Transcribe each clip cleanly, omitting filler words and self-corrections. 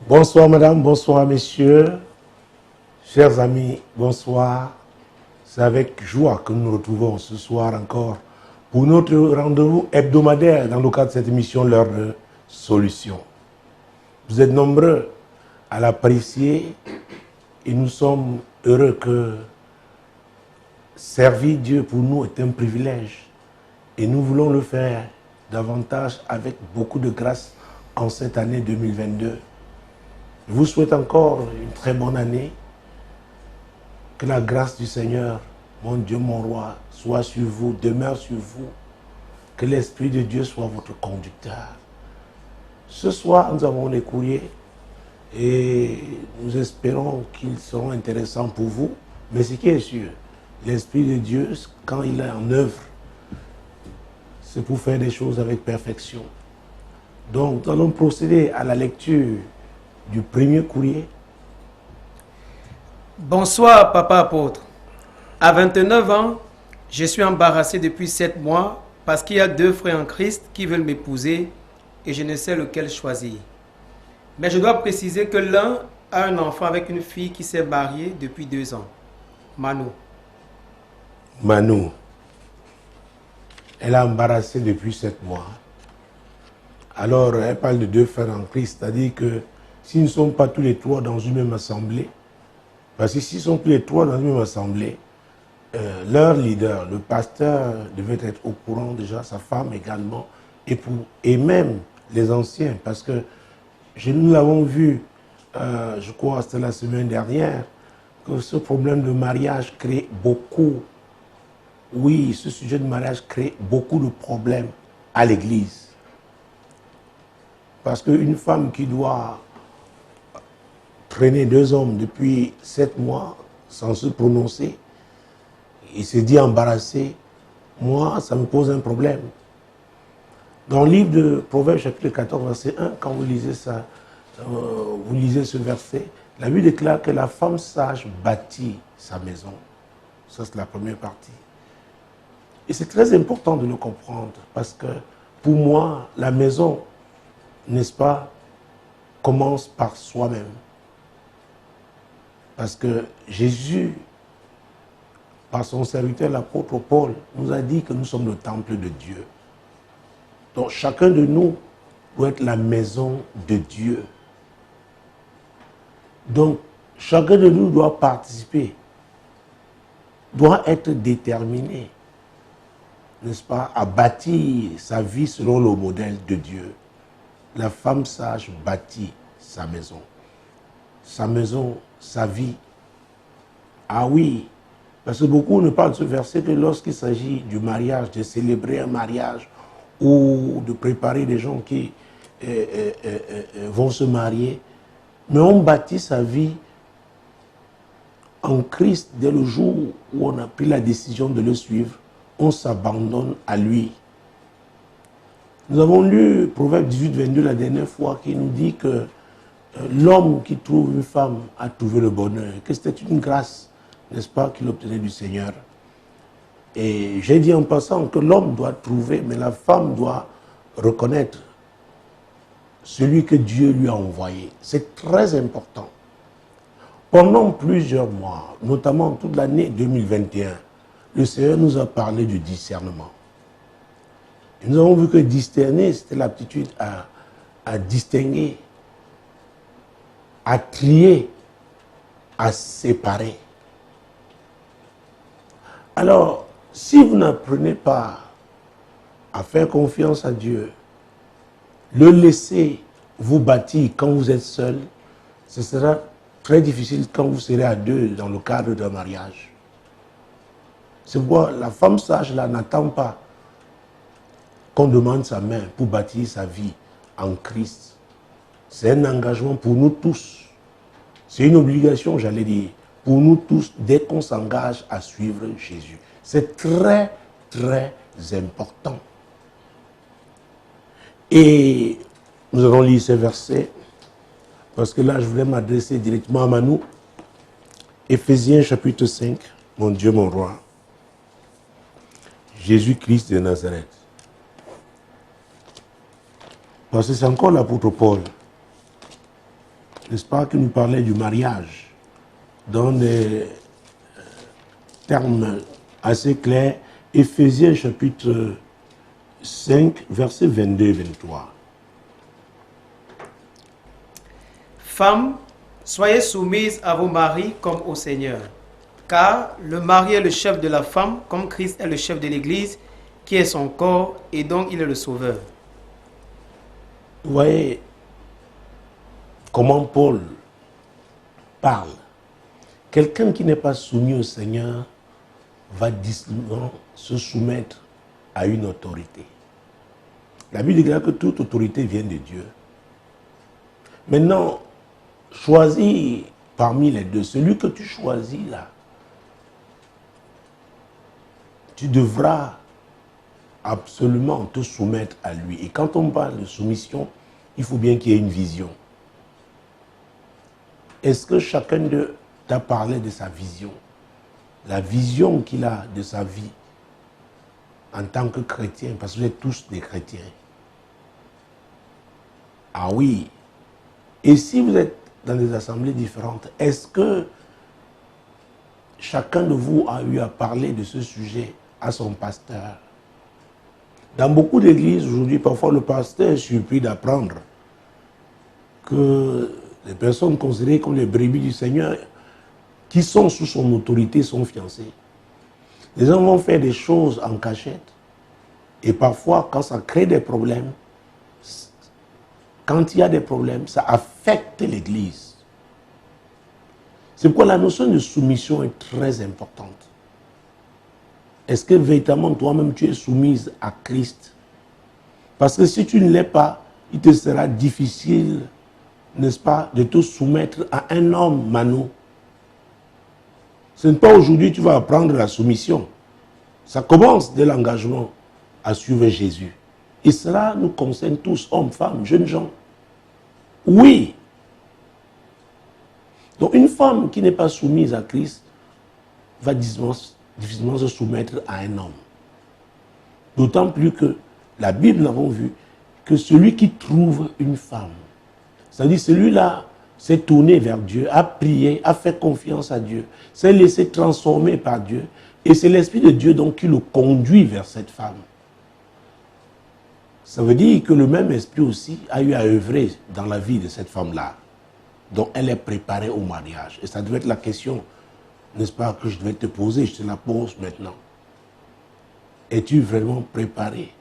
Bonsoir madame, bonsoir messieurs, chers amis, bonsoir. C'est avec joie que nous nous retrouvons ce soir encore pour notre rendez-vous hebdomadaire dans le cadre de cette émission L'heure de solution. Vous êtes nombreux à l'apprécier et nous sommes heureux que servir Dieu pour nous est un privilège et nous voulons le faire davantage avec beaucoup de grâce en cette année 2022. Je vous souhaite encore une très bonne année. Que la grâce du Seigneur, mon Dieu, mon roi, soit sur vous, demeure sur vous. Que l'Esprit de Dieu soit votre conducteur. Ce soir, nous avons les courriers et nous espérons qu'ils seront intéressants pour vous. Mais ce qui est sûr, l'Esprit de Dieu, quand il est en œuvre, c'est pour faire des choses avec perfection. Donc, nous allons procéder à la lecture du premier courrier. Bonsoir, papa apôtre. À 29 ans, je suis embarrassé depuis 7 mois parce qu'il y a 2 frères en Christ qui veulent m'épouser et je ne sais lequel choisir. Mais je dois préciser que l'un a un enfant avec une fille qui s'est mariée depuis 2 ans. Manu. Manu, elle est embarrassée depuis 7 mois. Alors, elle parle de 2 frères en Christ, c'est-à-dire que s'ils ne sont pas tous les 3 dans une même assemblée, parce que s'ils sont tous les 3 dans une même assemblée, leur leader, le pasteur, devait être au courant déjà, sa femme également, et même les anciens, parce que nous l'avons vu, je crois c'était la semaine dernière, que ce problème de mariage crée beaucoup, oui, ce sujet de mariage crée beaucoup de problèmes à l'église. Parce qu'une femme qui doit traîner 2 hommes depuis 7 mois sans se prononcer, il se dit embarrassé, moi, ça me pose un problème. Dans le livre de Proverbes, chapitre 14, verset 1, quand vous lisez ça, vous lisez ce verset, la Bible déclare que la femme sage bâtit sa maison. Ça, c'est la première partie. Et c'est très important de le comprendre, parce que pour moi, la maison, n'est-ce pas, commence par soi-même. Parce que Jésus, par son serviteur, l'apôtre Paul, nous a dit que nous sommes le temple de Dieu. Donc chacun de nous doit être la maison de Dieu. Donc chacun de nous doit participer, doit être déterminé, n'est-ce pas, à bâtir sa vie selon le modèle de Dieu. La femme sage bâtit sa maison, sa vie. Ah oui, parce que beaucoup ne parlent de ce verset que lorsqu'il s'agit du mariage, de célébrer un mariage ou de préparer des gens qui vont se marier. Mais on bâtit sa vie en Christ dès le jour où on a pris la décision de le suivre. On s'abandonne à lui. Nous avons lu Proverbe 18, 22 la dernière fois qui nous dit que l'homme qui trouve une femme a trouvé le bonheur, que c'était une grâce, n'est-ce pas, qu'il obtenait du Seigneur. Et j'ai dit en passant que l'homme doit trouver, mais la femme doit reconnaître celui que Dieu lui a envoyé. C'est très important. Pendant plusieurs mois, notamment toute l'année 2021, le Seigneur nous a parlé du discernement. Et nous avons vu que discerner, c'était l'aptitude à distinguer, à trier, à séparer. Alors, si vous n'apprenez pas à faire confiance à Dieu, le laisser vous bâtir quand vous êtes seul, ce sera très difficile quand vous serez à 2 dans le cadre d'un mariage. C'est pourquoi la femme sage là n'attend pas qu'on demande sa main pour bâtir sa vie en Christ. C'est un engagement pour nous tous. C'est une obligation, j'allais dire, pour nous tous dès qu'on s'engage à suivre Jésus. C'est très, très important. Et nous allons lire ces versets, parce que là, je voulais m'adresser directement à Manu. Éphésiens chapitre 5, mon Dieu, mon roi. Jésus-Christ de Nazareth. Parce que c'est encore l'apôtre Paul n'est-ce pas, qui nous parlait du mariage dans des termes assez clairs. Éphésiens chapitre 5, versets 22 et 23. Femmes, soyez soumises à vos maris comme au Seigneur. Car le mari est le chef de la femme, comme Christ est le chef de l'Église, qui est son corps et dont il est le sauveur. Vous voyez comment Paul parle. Quelqu'un qui n'est pas soumis au Seigneur va difficilement se soumettre à une autorité. La Bible dit que toute autorité vient de Dieu. Maintenant, choisis parmi les deux. Celui que tu choisis là, tu devras absolument te soumettre à lui. Et quand on parle de soumission, il faut bien qu'il y ait une vision. Est-ce que chacun d'eux t'a parlé de sa vision? La vision qu'il a de sa vie en tant que chrétien, parce que vous êtes tous des chrétiens. Ah oui. Et si vous êtes dans des assemblées différentes, est-ce que chacun de vous a eu à parler de ce sujet à son pasteur? Dans beaucoup d'églises aujourd'hui, parfois le pasteur est surpris d'apprendre que les personnes considérées comme les brebis du Seigneur, qui sont sous son autorité, sont fiancées. Les gens vont faire des choses en cachette. Et parfois, quand ça crée des problèmes, quand il y a des problèmes, ça affecte l'église. C'est pourquoi la notion de soumission est très importante. Est-ce que véritablement toi-même tu es soumise à Christ? Parce que si tu ne l'es pas, il te sera difficile, n'est-ce pas, de te soumettre à un homme, Manu. Ce n'est pas aujourd'hui que tu vas apprendre la soumission. Ça commence dès l'engagement à suivre Jésus. Et cela nous concerne tous, hommes, femmes, jeunes gens. Oui. Donc une femme qui n'est pas soumise à Christ va difficilement se soumettre à un homme. D'autant plus que la Bible, nous avons vu, que celui qui trouve une femme, c'est-à-dire celui-là s'est tourné vers Dieu, a prié, a fait confiance à Dieu, s'est laissé transformer par Dieu, et c'est l'Esprit de Dieu donc qui le conduit vers cette femme. Ça veut dire que le même Esprit aussi a eu à œuvrer dans la vie de cette femme-là, dont elle est préparée au mariage. Et ça devait être la question, n'est-ce pas, que je devais te poser, je te la pose maintenant. Es-tu vraiment préparée,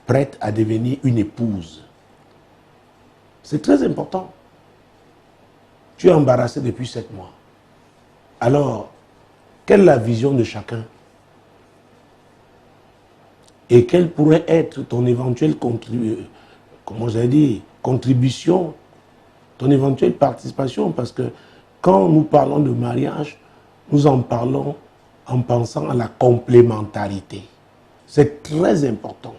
prête à devenir une épouse? C'est très important. Tu es embarrassé depuis 7 mois. Alors, quelle est la vision de chacun? Et quelle pourrait être ton éventuelle contribution, ton éventuelle participation? Parce que quand nous parlons de mariage, nous en parlons en pensant à la complémentarité. C'est très important.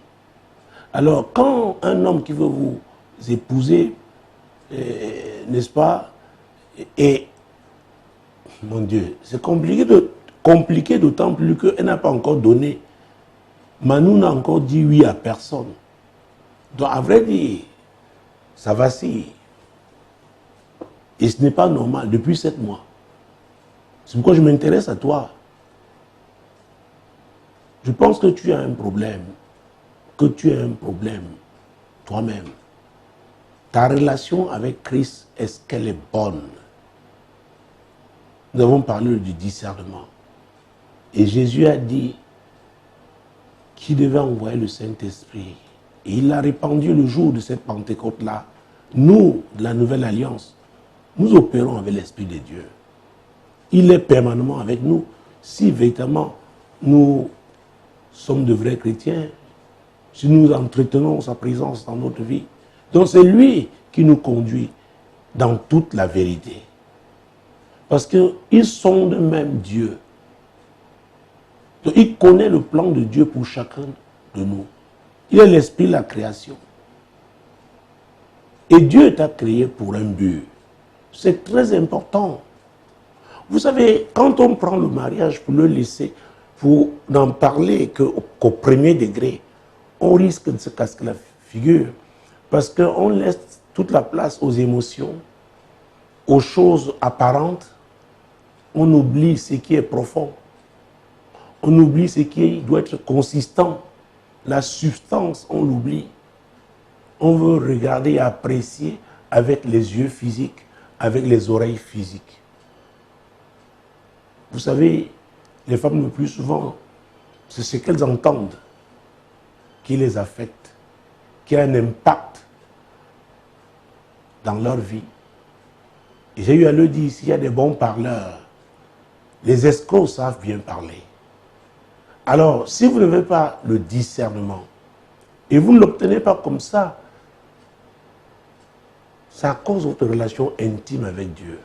Alors, quand un homme qui veut vous épouser, n'est-ce pas, et, mon Dieu, c'est compliqué d'autant plus qu'elle n'a pas encore donné. Manu n'a encore dit oui à personne. Donc, à vrai dire, ça vacille. Et ce n'est pas normal depuis 7 mois. C'est pourquoi je m'intéresse à toi. Je pense que tu as un problème. Toi-même. Ta relation avec Christ, est-ce qu'elle est bonne? Nous avons parlé du discernement. Et Jésus a dit qu'il devait envoyer le Saint-Esprit. Et il l'a répandu le jour de cette Pentecôte-là. Nous, de la Nouvelle Alliance, nous opérons avec l'Esprit de Dieu. Il est permanemment avec nous. Si véritablement nous sommes de vrais chrétiens, si nous entretenons sa présence dans notre vie. Donc c'est lui qui nous conduit dans toute la vérité. Parce qu'il sonde même Dieu. Donc, il connaît le plan de Dieu pour chacun de nous. Il est l'esprit de la création. Et Dieu t'a créé pour un but. C'est très important. Vous savez, quand on prend le mariage pour le laisser, pour n'en parler qu'au premier degré, on risque de se casser la figure. Parce qu'on laisse toute la place aux émotions, aux choses apparentes, on oublie ce qui est profond. On oublie ce qui doit être consistant. La substance, on l'oublie. On veut regarder et apprécier avec les yeux physiques, avec les oreilles physiques. Vous savez, les femmes le plus souvent, c'est ce qu'elles entendent qui les affecte, qui a un impact dans leur vie. Et j'ai eu à le dire, s'il y a des bons parleurs, les escrocs savent bien parler. Alors, si vous n'avez pas le discernement, et vous ne l'obtenez pas comme ça, ça cause votre relation intime avec Dieu.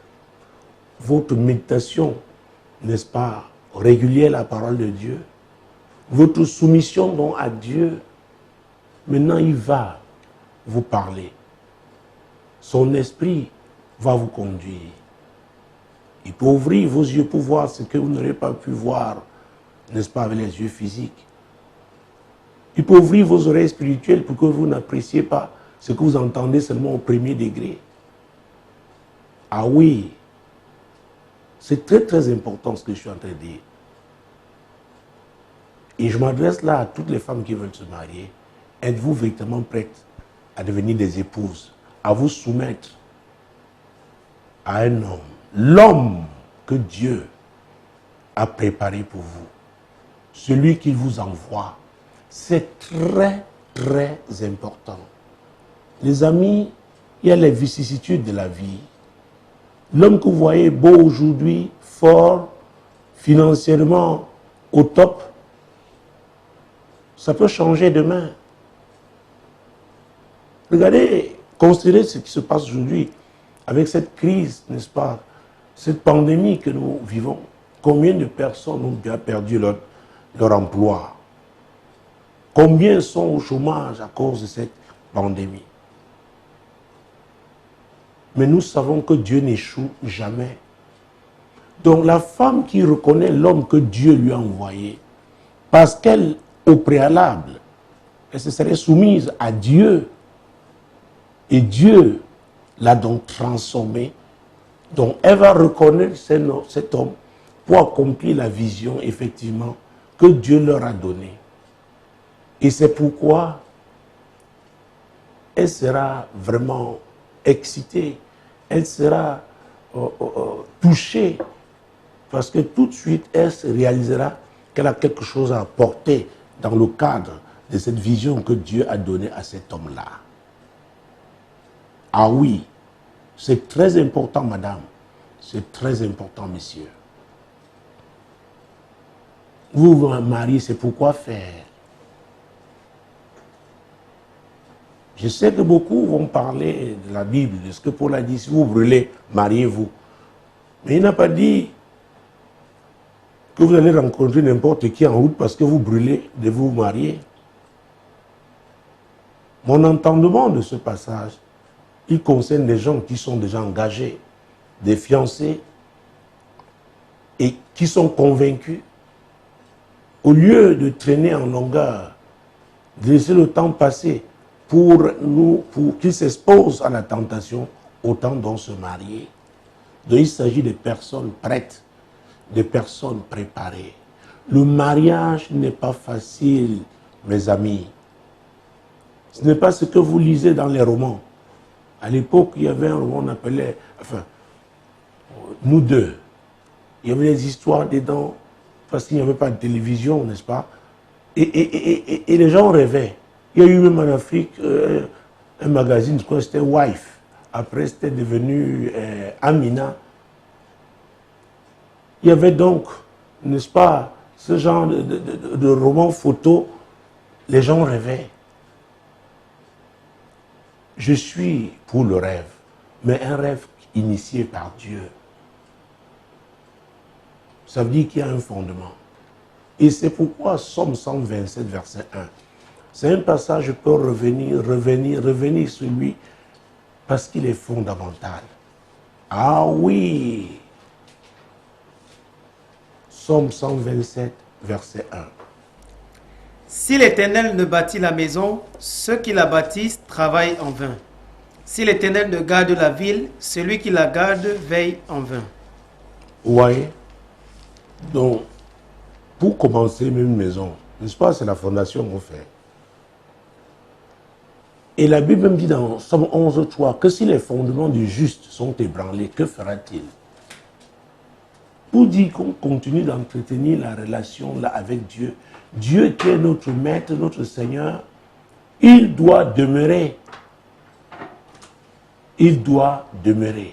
Votre méditation, n'est-ce pas, régulière à la parole de Dieu. Votre soumission donc à Dieu. Maintenant, il va vous parler. Son esprit va vous conduire. Il peut ouvrir vos yeux pour voir ce que vous n'aurez pas pu voir, n'est-ce pas, avec les yeux physiques. Il peut ouvrir vos oreilles spirituelles pour que vous n'appréciez pas ce que vous entendez seulement au premier degré. Ah oui, c'est très très important ce que je suis en train de dire. Et je m'adresse là à toutes les femmes qui veulent se marier. Êtes-vous véritablement prêtes à devenir des épouses, à vous soumettre à un homme, l'homme que Dieu a préparé pour vous, celui qu'il vous envoie? C'est très très important. Les amis, il y a les vicissitudes de la vie. L'homme que vous voyez beau aujourd'hui, fort, financièrement au top, ça peut changer demain. Regardez, considérez ce qui se passe aujourd'hui avec cette crise, n'est-ce pas, cette pandémie que nous vivons. Combien de personnes ont bien perdu leur emploi? Combien sont au chômage à cause de cette pandémie? Mais nous savons que Dieu n'échoue jamais. Donc la femme qui reconnaît l'homme que Dieu lui a envoyé, parce qu'elle, au préalable, elle se serait soumise à Dieu, et Dieu l'a donc transformée, donc elle va reconnaître cet homme pour accomplir la vision, effectivement, que Dieu leur a donnée. Et c'est pourquoi elle sera vraiment excitée, elle sera touchée, parce que tout de suite, elle se réalisera qu'elle a quelque chose à apporter dans le cadre de cette vision que Dieu a donnée à cet homme-là. Ah oui, c'est très important, madame, c'est très important, messieurs. Vous vous mariez, c'est pourquoi faire? Je sais que beaucoup vont parler de la Bible, de ce que Paul a dit, si vous brûlez, mariez-vous. Mais il n'a pas dit que vous allez rencontrer n'importe qui en route parce que vous brûlez de vous marier. Mon entendement de ce passage, il concerne des gens qui sont déjà engagés, des fiancés, et qui sont convaincus. Au lieu de traîner en longueur, de laisser le temps passer, pour qu'ils s'exposent à la tentation, autant donc se marier. Donc il s'agit de personnes prêtes, de personnes préparées. Le mariage n'est pas facile, mes amis. Ce n'est pas ce que vous lisez dans les romans. À l'époque, il y avait un roman, on appelait, enfin, Nous deux. Il y avait des histoires dedans, parce qu'il n'y avait pas de télévision, n'est-ce pas? Et les gens rêvaient. Il y a eu même en Afrique un magazine, je crois que c'était Wife. Après, c'était devenu Amina. Il y avait donc, n'est-ce pas, ce genre de roman photo. Les gens rêvaient. Je suis pour le rêve, mais un rêve initié par Dieu. Ça veut dire qu'il y a un fondement. Et c'est pourquoi Somme 127, verset 1. C'est un passage, je peux revenir sur lui, parce qu'il est fondamental. Ah oui! Somme 127, verset 1. Si l'Éternel ne bâtit la maison, ceux qui la bâtissent travaillent en vain. Si l'Éternel ne garde la ville, celui qui la garde veille en vain. Vous voyez? Donc, pour commencer même une maison, n'est-ce pas, c'est la fondation qu'on fait. Et la Bible même dit dans Somme 11:3 que si les fondements du juste sont ébranlés, que fera-t-il? Pour dire qu'on continue d'entretenir la relation là avec Dieu, Dieu qui est notre maître, notre Seigneur, il doit demeurer. Il doit demeurer.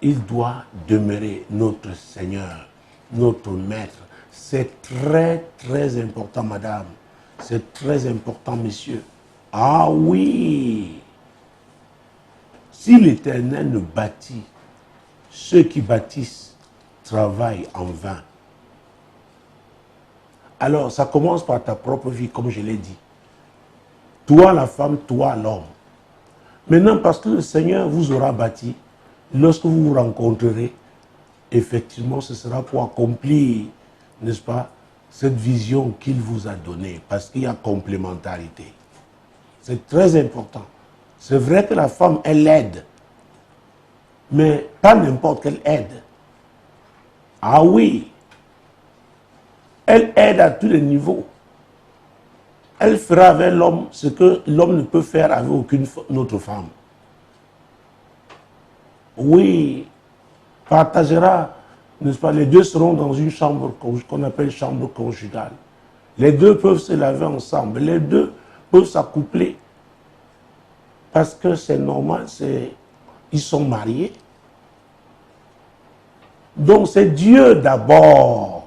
Il doit demeurer notre Seigneur, notre maître. C'est très, très important, madame. C'est très important, messieurs. Ah oui! Si l'Éternel ne bâtit, ceux qui bâtissent travaillent en vain. Alors, ça commence par ta propre vie, comme je l'ai dit. Toi, la femme, toi, l'homme. Maintenant, parce que le Seigneur vous aura bâti, lorsque vous vous rencontrerez, effectivement, ce sera pour accomplir, n'est-ce pas, cette vision qu'il vous a donnée, parce qu'il y a complémentarité. C'est très important. C'est vrai que la femme, elle aide, mais pas n'importe quelle aide. Ah oui, elle aide à tous les niveaux. Elle fera avec l'homme ce que l'homme ne peut faire avec aucune autre femme. Oui, partagera, n'est-ce pas, les deux seront dans une chambre qu'on appelle chambre conjugale. Les deux peuvent se laver ensemble, les deux peuvent s'accoupler. Parce que c'est normal, ils sont mariés. Donc c'est Dieu d'abord.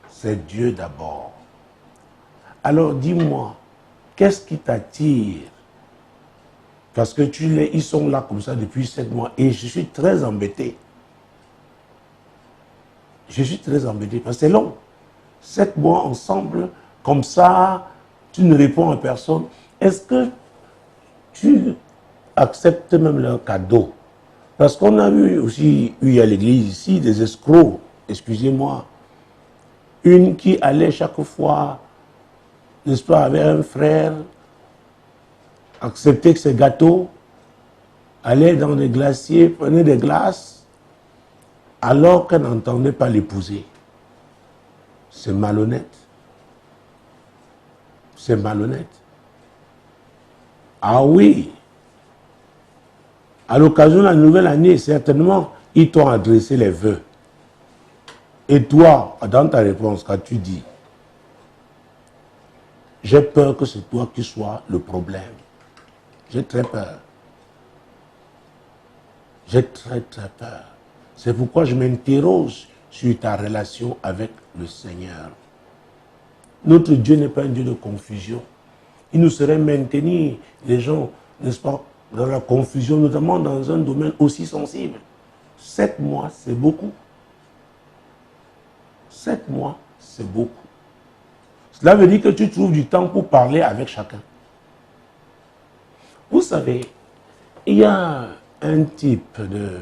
C'est Dieu d'abord. Alors dis-moi, qu'est-ce qui t'attire? Parce que ils sont là comme ça depuis 7 mois et je suis très embêté. Je suis très embêté parce que c'est long. 7 mois ensemble, comme ça, tu ne réponds à personne. Est-ce que tu acceptes même leur cadeau? Parce qu'on a vu aussi, à l'église ici, des escrocs, excusez-moi, une qui allait chaque fois, n'est-ce pas, avec un frère, accepter que ces gâteaux, allait dans les glaciers, prenait des glaces, alors qu'elle n'entendait pas l'épouser. C'est malhonnête. C'est malhonnête. Ah oui. À l'occasion de la nouvelle année, certainement, ils t'ont adressé les vœux. Et toi, dans ta réponse, quand tu dis, j'ai peur que c'est toi qui sois le problème. J'ai très peur. J'ai très très peur. C'est pourquoi je m'interroge sur ta relation avec le Seigneur. Notre Dieu n'est pas un Dieu de confusion. Il nous serait maintenir les gens, n'est-ce pas, dans la confusion, notamment dans un domaine aussi sensible. 7 mois, c'est beaucoup. 7 mois, c'est beaucoup. Cela veut dire que tu trouves du temps pour parler avec chacun. Vous savez, il y a un type de...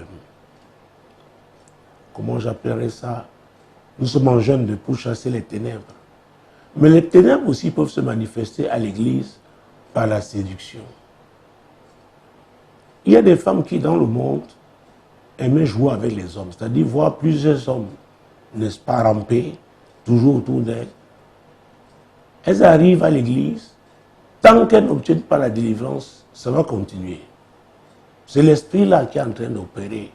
Comment j'appellerais ça? Nous sommes en jeûne pour chasser les ténèbres. Mais les ténèbres aussi peuvent se manifester à l'église par la séduction. Il y a des femmes qui, dans le monde, aimaient jouer avec les hommes. C'est-à-dire voir plusieurs hommes, n'est-ce pas, ramper, toujours autour d'elles. Elles arrivent à l'église. Tant qu'elles n'obtiennent pas la délivrance, ça va continuer. C'est l'esprit-là qui est en train d'opérer.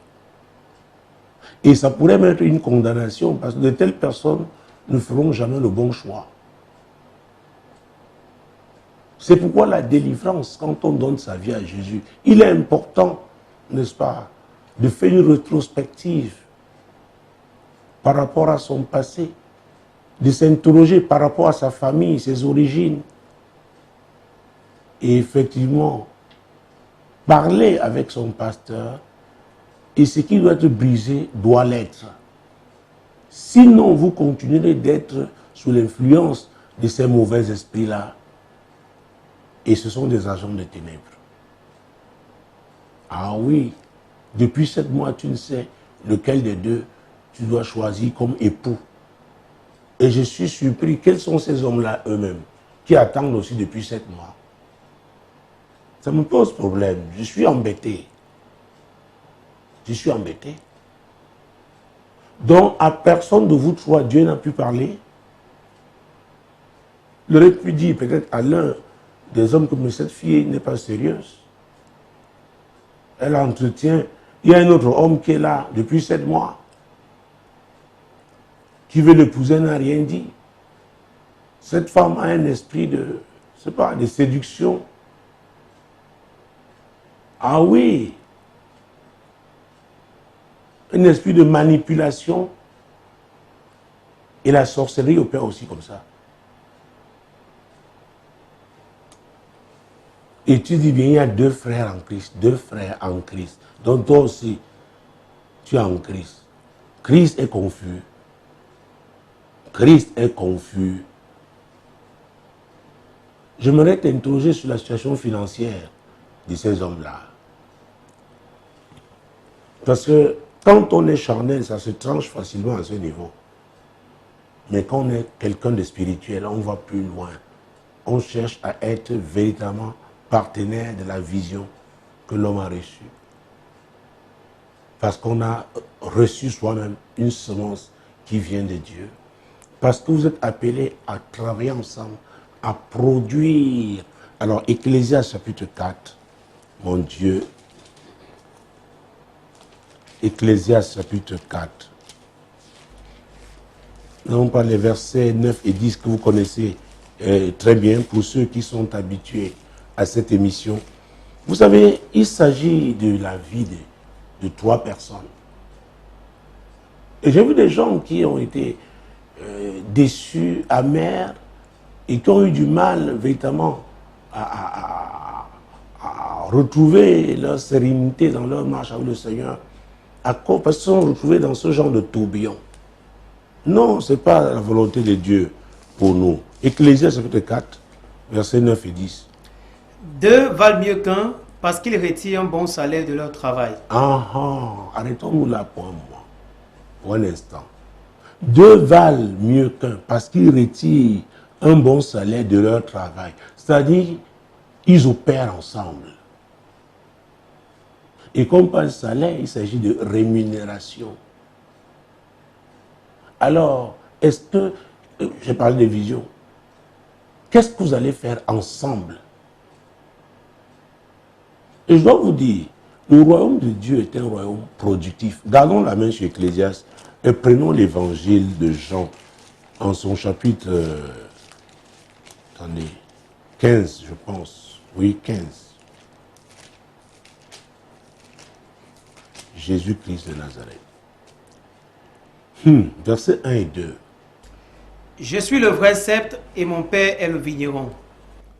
Et ça pourrait mettre une condamnation parce que de telles personnes ne feront jamais le bon choix. C'est pourquoi la délivrance, quand on donne sa vie à Jésus, il est important, n'est-ce pas, de faire une rétrospective par rapport à son passé, de s'interroger par rapport à sa famille, ses origines. Et effectivement, parler avec son pasteur, et ce qui doit être brisé doit l'être. Sinon, vous continuerez d'être sous l'influence de ces mauvais esprits-là. Et ce sont des agents de ténèbres. Ah oui, depuis 7 mois, tu ne sais lequel des deux tu dois choisir comme époux. Et je suis surpris, quels sont ces hommes-là eux-mêmes, qui attendent aussi depuis 7 mois. Ça me pose problème. Je suis embêté. Je suis embêté. Donc, à personne de vous trois, Dieu n'a pu parler. Il aurait pu dire peut-être à l'un des hommes comme cette fille n'est pas sérieuse. Elle entretient. Il y a un autre homme qui est là depuis 7 mois. Qui veut l'épouser, n'a rien dit. Cette femme a un esprit de, je sais pas, de séduction. Ah oui. Un esprit de manipulation. Et la sorcellerie opère aussi comme ça. Et tu dis bien, il y a 2 frères en Christ. 2 frères en Christ. Donc toi aussi, tu es en Christ. Christ est confus. Christ est confus. J'aimerais t'interroger sur la situation financière de ces hommes-là. Parce que quand on est charnel, ça se tranche facilement à ce niveau. Mais quand on est quelqu'un de spirituel, on va plus loin. On cherche à être véritablement partenaire de la vision que l'homme a reçue. Parce qu'on a reçu soi-même une semence qui vient de Dieu. Parce que vous êtes appelés à travailler ensemble, à produire. Alors, Ecclésiaste chapitre 4, mon Dieu. Ecclésiaste chapitre 4. Nous avons pas les versets 9 et 10 que vous connaissez très bien pour ceux qui sont habitués à cette émission. Vous savez, il s'agit de la vie de 3 personnes. Et j'ai vu des gens qui ont été déçus, amers, et qui ont eu du mal véritablement à retrouver leur sérénité dans leur marche avec le Seigneur, à cause parce qu'ils sont retrouvés dans ce genre de tourbillon. Non, ce n'est pas la volonté de Dieu pour nous. Ecclésiaste chapitre 4, versets 9 et 10. 2 valent mieux qu'un parce qu'ils retirent un bon salaire de leur travail. Arrêtons-nous là pour un moment, pour un instant. 2 valent mieux qu'un parce qu'ils retirent un bon salaire de leur travail. C'est-à-dire, ils opèrent ensemble. Et comme par le salaire, il s'agit de rémunération. Alors, est-ce que, j'ai parlé de vision, qu'est-ce que vous allez faire ensemble? Et je dois vous dire, le royaume de Dieu est un royaume productif. Gardons la main sur Ecclésiaste et prenons l'évangile de Jean en son chapitre, attendez, 15, je pense. Oui, 15. Jésus-Christ de Nazareth. Versets 1 et 2. Je suis le vrai sceptre et mon père est le vigneron.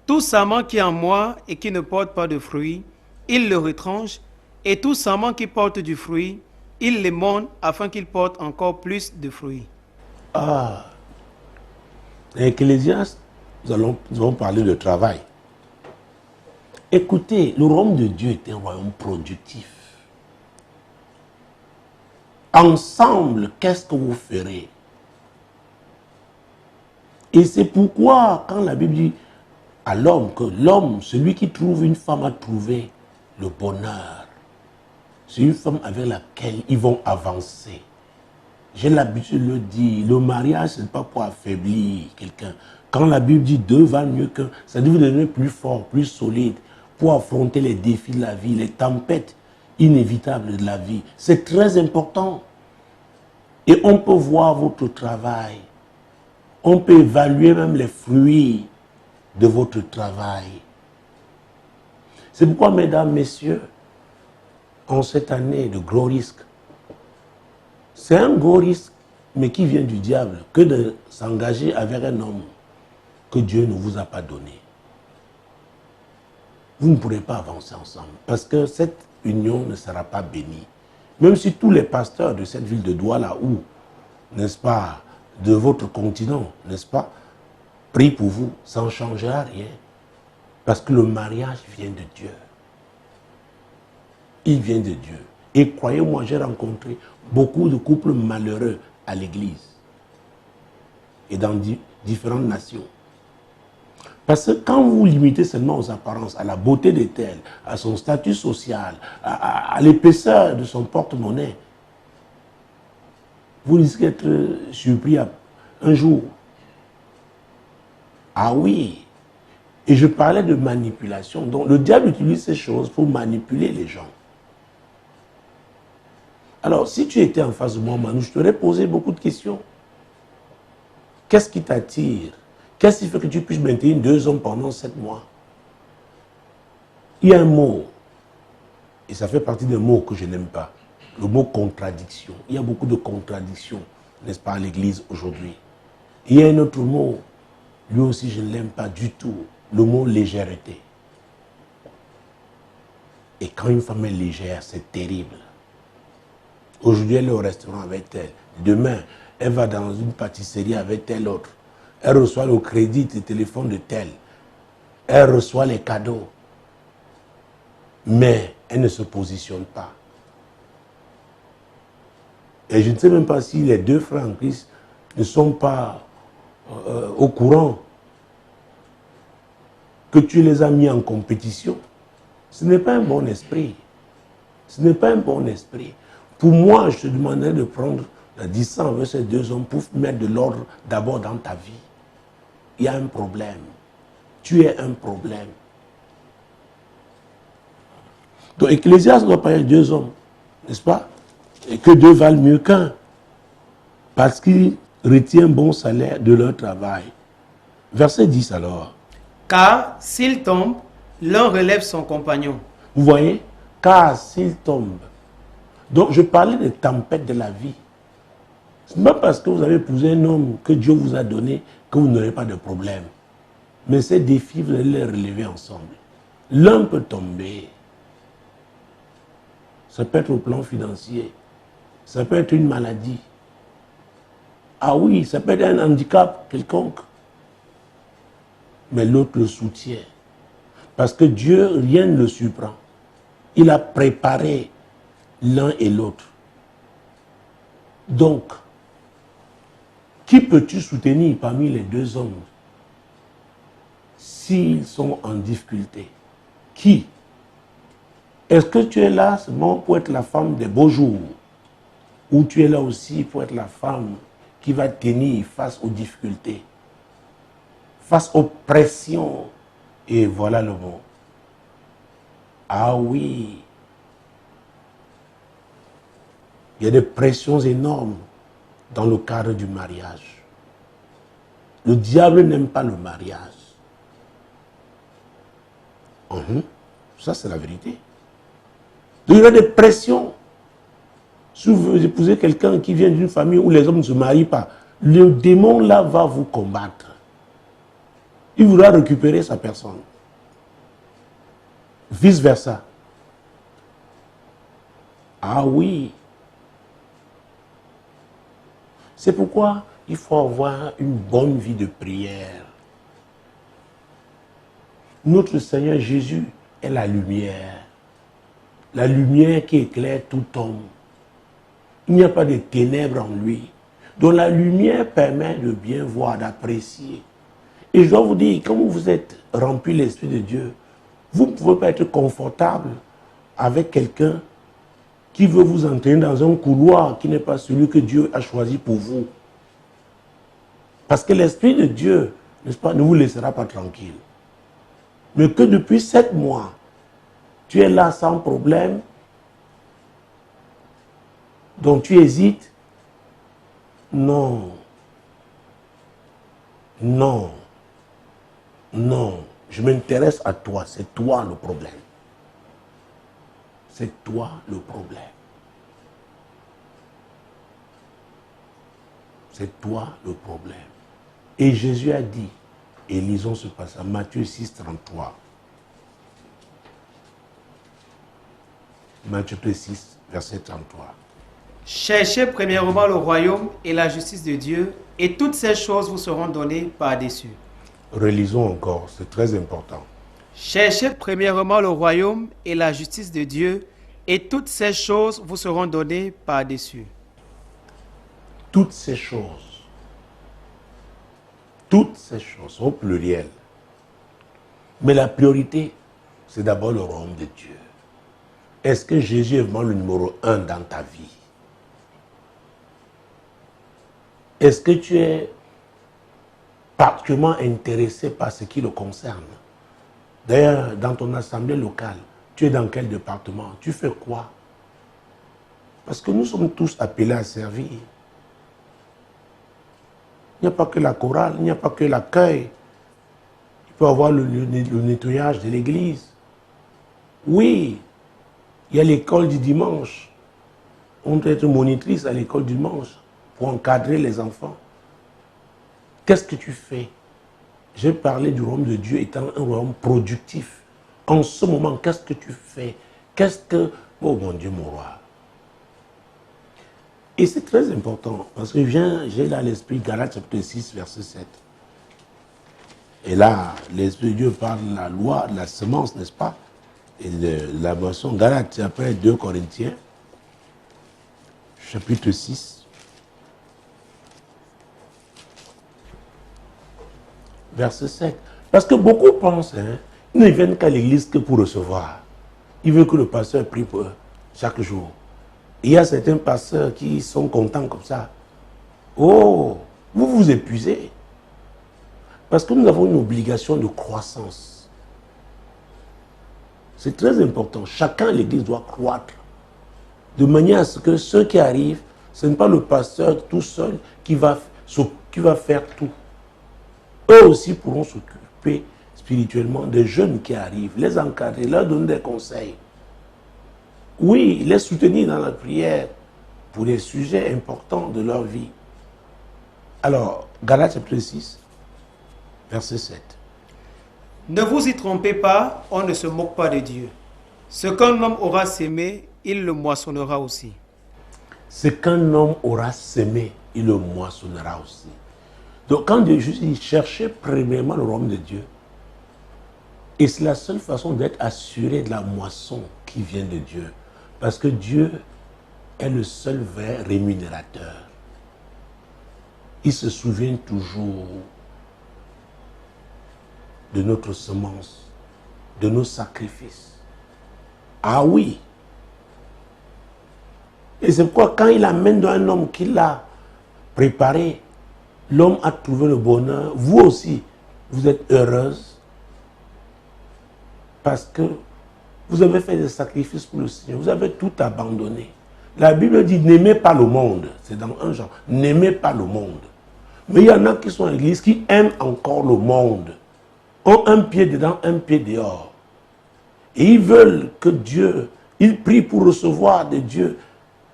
Tout sarment qui est en moi et qui ne porte pas de fruit, il le retranche, et tout sarment qui porte du fruit, il les monte afin qu'il porte encore plus de fruits. Ah, dans Ecclésiaste, nous allons parler de travail. Écoutez, le royaume de Dieu est un royaume productif. Ensemble, qu'est-ce que vous ferez? Et c'est pourquoi, quand la Bible dit à l'homme que l'homme, celui qui trouve une femme, a trouvé le bonheur. C'est une femme avec laquelle ils vont avancer. J'ai l'habitude de le dire, le mariage, ce n'est pas pour affaiblir quelqu'un. Quand la Bible dit 2 valent mieux qu'un, ça dit vous devenez plus fort, plus solide pour affronter les défis de la vie, les tempêtes inévitables de la vie. C'est très important. Et on peut voir votre travail. On peut évaluer même les fruits de votre travail. C'est pourquoi, mesdames, messieurs, en cette année de gros risques, c'est un gros risque, mais qui vient du diable, que de s'engager avec un homme que Dieu ne vous a pas donné. Vous ne pourrez pas avancer ensemble, parce que cette union ne sera pas bénie. Même si tous les pasteurs de cette ville de Douala, ou, n'est-ce pas, de votre continent, n'est-ce pas, prient pour vous, ça ne changera rien. Parce que le mariage vient de Dieu. Il vient de Dieu. Et croyez-moi, j'ai rencontré beaucoup de couples malheureux à l'église et dans différentes nations. Parce que quand vous limitez seulement aux apparences, à la beauté de tel, à son statut social, à l'épaisseur de son porte-monnaie, vous risquez d'être surpris un jour. Ah oui. Et je parlais de manipulation. Donc le diable utilise ces choses pour manipuler les gens. Alors, si tu étais en face de moi, Manu, je t'aurais posé beaucoup de questions. Qu'est-ce qui t'attire? Qu'est-ce qui fait que tu puisses maintenir 2 hommes pendant 7 mois? Il y a un mot, et ça fait partie des mots que je n'aime pas, le mot contradiction. Il y a beaucoup de contradictions, n'est-ce pas, à l'église aujourd'hui. Il y a un autre mot, lui aussi je ne l'aime pas du tout, le mot légèreté. Et quand une femme est légère, c'est terrible. Aujourd'hui, elle est au restaurant avec elle. Demain, elle va dans une pâtisserie avec telle autre. Elle reçoit le crédit de téléphone de tel. Elle reçoit les cadeaux. Mais elle ne se positionne pas. Et je ne sais même pas si les 2 frères en Christ ne sont pas au courant que tu les as mis en compétition. Ce n'est pas un bon esprit. Ce n'est pas un bon esprit. Pour moi, je te demanderais de prendre la distance avec ces 2 hommes pour mettre de l'ordre d'abord dans ta vie. Il y a un problème. Tu es un problème. Donc, Ecclésiaste doit parler de 2 hommes, n'est-ce pas? Et que 2 valent mieux qu'un. Parce qu'ils retiennent bon salaire de leur travail. Verset 10 alors. Car s'il tombe, l'un relève son compagnon. Vous voyez? Car s'il tombe. Donc, je parlais des tempêtes de la vie. Ce n'est pas parce que vous avez épousé un homme que Dieu vous a donné que vous n'aurez pas de problème. Mais ces défis, vous allez les relever ensemble. L'un peut tomber. Ça peut être au plan financier. Ça peut être une maladie. Ah oui, ça peut être un handicap quelconque. Mais l'autre le soutient. Parce que Dieu, rien ne le surprend. Il a préparé l'un et l'autre. Donc, qui peux-tu soutenir parmi les 2 hommes s'ils sont en difficulté? Qui? Est-ce que tu es là seulement pour être la femme des beaux jours? Ou tu es là aussi pour être la femme qui va tenir face aux difficultés, face aux pressions? Et voilà le mot. Ah oui. Il y a des pressions énormes dans le cadre du mariage. Le diable n'aime pas le mariage. Ça, c'est la vérité. Donc, il y a des pressions. Si vous épousez quelqu'un qui vient d'une famille où les hommes ne se marient pas, le démon là va vous combattre. Il voudra récupérer sa personne. Vice versa. Ah oui. C'est pourquoi il faut avoir une bonne vie de prière. Notre Seigneur Jésus est la lumière. La lumière qui éclaire tout homme. Il n'y a pas de ténèbres en lui. Donc la lumière permet de bien voir, d'apprécier. Et je dois vous dire, quand vous êtes rempli de l'Esprit de Dieu, vous ne pouvez pas être confortable avec quelqu'un qui veut vous entraîner dans un couloir qui n'est pas celui que Dieu a choisi pour vous. Parce que l'Esprit de Dieu, n'est-ce pas, ne vous laissera pas tranquille. Mais que depuis 7 mois, tu es là sans problème, donc tu hésites. Non. Non. Non. Je m'intéresse à toi. C'est toi le problème. C'est toi le problème. C'est toi le problème. Et Jésus a dit, et lisons ce passage, Matthieu 6, 33. Matthieu 6, verset 33. Cherchez premièrement le royaume et la justice de Dieu, et toutes ces choses vous seront données par-dessus. Relisons encore, c'est très important. Cherchez premièrement le royaume et la justice de Dieu, et toutes ces choses vous seront données par-dessus. Toutes ces choses, au pluriel, Mais la priorité, c'est d'abord le royaume de Dieu. Est-ce que Jésus est vraiment le numéro 1 dans ta vie? Est-ce que tu es particulièrement intéressé par ce qui le concerne? D'ailleurs, dans ton assemblée locale, tu es dans quel département? Tu fais quoi? Parce que nous sommes tous appelés à servir. Il n'y a pas que la chorale, il n'y a pas que l'accueil. Il peut y avoir le nettoyage de l'église. Oui, il y a l'école du dimanche. On doit être monitrice à l'école du dimanche pour encadrer les enfants. Qu'est-ce que tu fais? J'ai parlé du royaume de Dieu étant un royaume productif. En ce moment, qu'est-ce que tu fais? Qu'est-ce que... Oh mon Dieu, mon roi. Et c'est très important, parce que j'ai là l'esprit, Galates chapitre 6, verset 7. Et là, l'Esprit de Dieu parle de la loi, de la semence, n'est-ce pas? Et de la moisson. Galates, après 2 Corinthiens, chapitre 6, verset 7. Parce que beaucoup pensent, ils ne viennent qu'à l'église que pour recevoir. Ils veulent que le pasteur prie pour eux chaque jour. Il y a certains pasteurs qui sont contents comme ça. Oh, vous vous épuisez. Parce que nous avons une obligation de croissance. C'est très important. Chacun à l'église doit croître. De manière à ce que ceux qui arrivent, ce n'est pas le pasteur tout seul qui va faire tout. Eux aussi pourront s'occuper spirituellement des jeunes qui arrivent, les encadrer, leur donner des conseils. Oui, les soutenir dans la prière pour des sujets importants de leur vie. Alors, Galates chapitre 6, verset 7. Ne vous y trompez pas, on ne se moque pas de Dieu. Ce qu'un homme aura sémé, il le moissonnera aussi. Ce qu'un homme aura sémé, il le moissonnera aussi. Donc quand Jésus dit cherchez premièrement le royaume de Dieu, et c'est la seule façon d'être assuré de la moisson qui vient de Dieu. Parce que Dieu est le seul vrai rémunérateur. Il se souvient toujours de notre semence, de nos sacrifices. Ah oui. Et c'est pourquoi quand il amène dans un homme qu'il a préparé, l'homme a trouvé le bonheur. Vous aussi, vous êtes heureuse parce que vous avez fait des sacrifices pour le Seigneur. Vous avez tout abandonné. La Bible dit n'aimez pas le monde. C'est dans un genre. N'aimez pas le monde. Mais il y en a qui sont à l'église qui aiment encore le monde. Ont un pied dedans, un pied dehors. Et ils veulent que Dieu, ils prient pour recevoir de Dieu.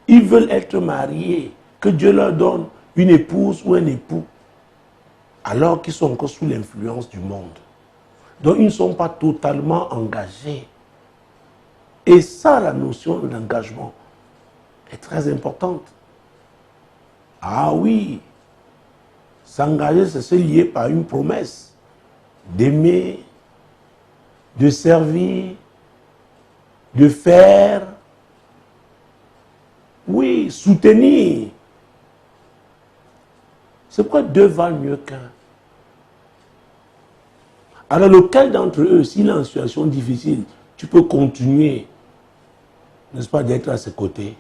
Ils veulent être mariés, que Dieu leur donne une épouse ou un époux, alors qu'ils sont encore sous l'influence du monde. Donc ils ne sont pas totalement engagés. Et ça, la notion de l'engagement est très importante. Ah oui, s'engager, c'est se lier par une promesse d'aimer, de servir, de faire, oui, soutenir. C'est pourquoi deux valent mieux qu'un. Alors lequel d'entre eux, s'il est en situation difficile, tu peux continuer, n'est-ce pas, d'être à ses côtés?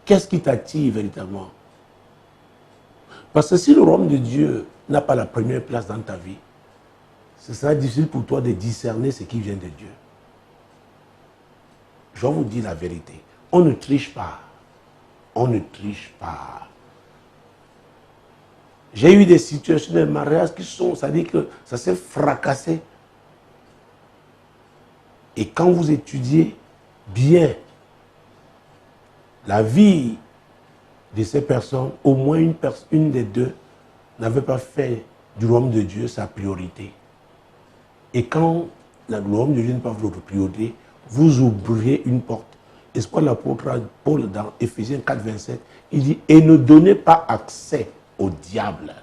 Qu'est-ce qui t'attire véritablement? Parce que si le royaume de Dieu n'a pas la première place dans ta vie, ce sera difficile pour toi de discerner ce qui vient de Dieu. Je vais vous dire la vérité. On ne triche pas. On ne triche pas. J'ai eu des situations de mariage qui sont, ça dit que ça s'est fracassé. Et quand vous étudiez bien la vie de ces personnes, au moins une des deux n'avait pas fait du royaume de Dieu sa priorité. Et quand le royaume de Dieu n'est pas votre priorité, vous ouvrez une porte. Et c'est quoi l'apôtre Paul dans Éphésiens 4, 27, il dit, et ne donnez pas accès au diable.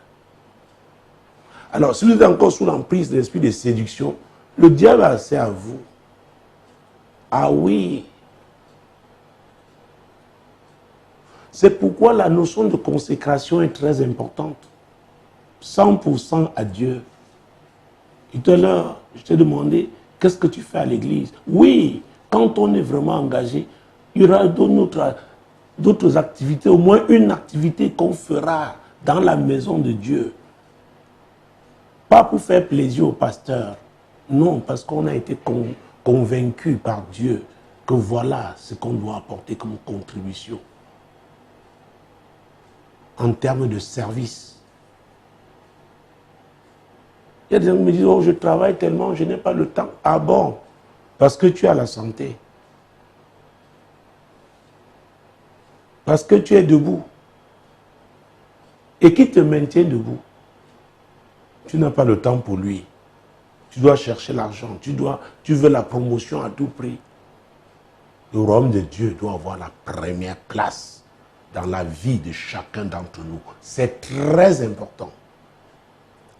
Alors, si vous êtes encore sous l'emprise de l'esprit de séduction, le diable a accès à vous. Ah oui. C'est pourquoi la notion de consécration est très importante. 100% à Dieu. Et tout à l'heure, je t'ai demandé, qu'est-ce que tu fais à l'église? Oui, quand on est vraiment engagé, il y aura d'autres activités, au moins une activité qu'on fera dans la maison de Dieu. Pas pour faire plaisir au pasteur, non, parce qu'on a été convaincu par Dieu que voilà ce qu'on doit apporter comme contribution en termes de service. Il y a des gens qui me disent, oh, je travaille tellement, je n'ai pas le temps. Ah bon? Parce que tu as la santé. Parce que tu es debout. Et qui te maintient debout? Tu n'as pas le temps pour lui. Tu dois chercher l'argent. Tu veux la promotion à tout prix. Le royaume de Dieu doit avoir la première place dans la vie de chacun d'entre nous. C'est très important.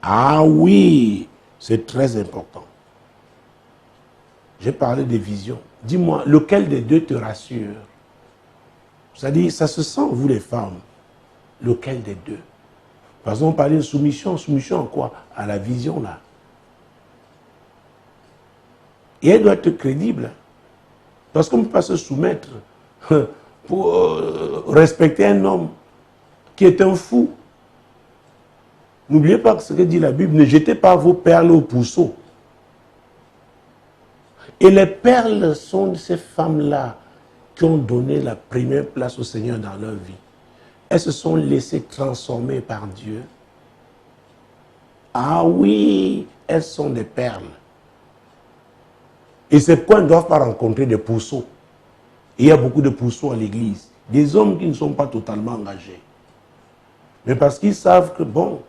Ah oui, c'est très important. J'ai parlé des visions. Dis-moi, lequel des deux te rassure? C'est-à-dire, ça se sent, vous les femmes. Lequel des deux? Par exemple, on parlait de soumission. Soumission à quoi? À la vision, là. Et elle doit être crédible. Parce qu'on ne peut pas se soumettre pour respecter un homme qui est un fou. N'oubliez pas ce que dit la Bible, ne jetez pas vos perles au pourceau. Et les perles sont ces femmes-là qui ont donné la première place au Seigneur dans leur vie. Elles se sont laissées transformer par Dieu. Ah oui, elles sont des perles. Et c'est pourquoi elles ne doivent pas rencontrer des pourceaux. Et il y a beaucoup de pourceaux à l'église. Des hommes qui ne sont pas totalement engagés. Mais parce qu'ils savent que, bon,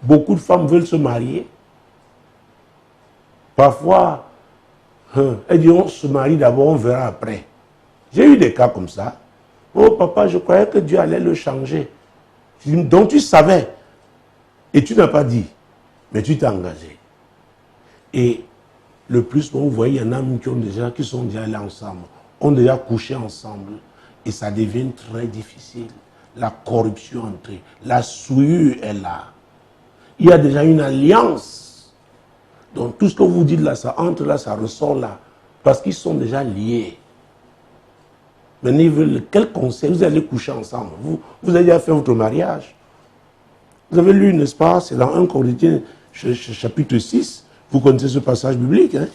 beaucoup de femmes veulent se marier. Parfois, elles disent, on se marie d'abord, on verra après. J'ai eu des cas comme ça. Oh papa, je croyais que Dieu allait le changer. Donc tu savais. Et tu n'as pas dit. Mais tu t'es engagé. Et le plus souvent, vous voyez, il y en a qui sont déjà allés ensemble, ont déjà couché ensemble. Et ça devient très difficile. La corruption entre eux, la souillure est là. Il y a déjà une alliance. Donc tout ce que vous dites là, ça entre là, ça ressort là. Parce qu'ils sont déjà liés. Maintenant, ils veulent quel conseil? Vous allez coucher ensemble. Vous avez déjà fait votre mariage. Vous avez lu, n'est-ce pas? C'est dans 1 Corinthiens, chapitre 6. Vous connaissez ce passage biblique, hein?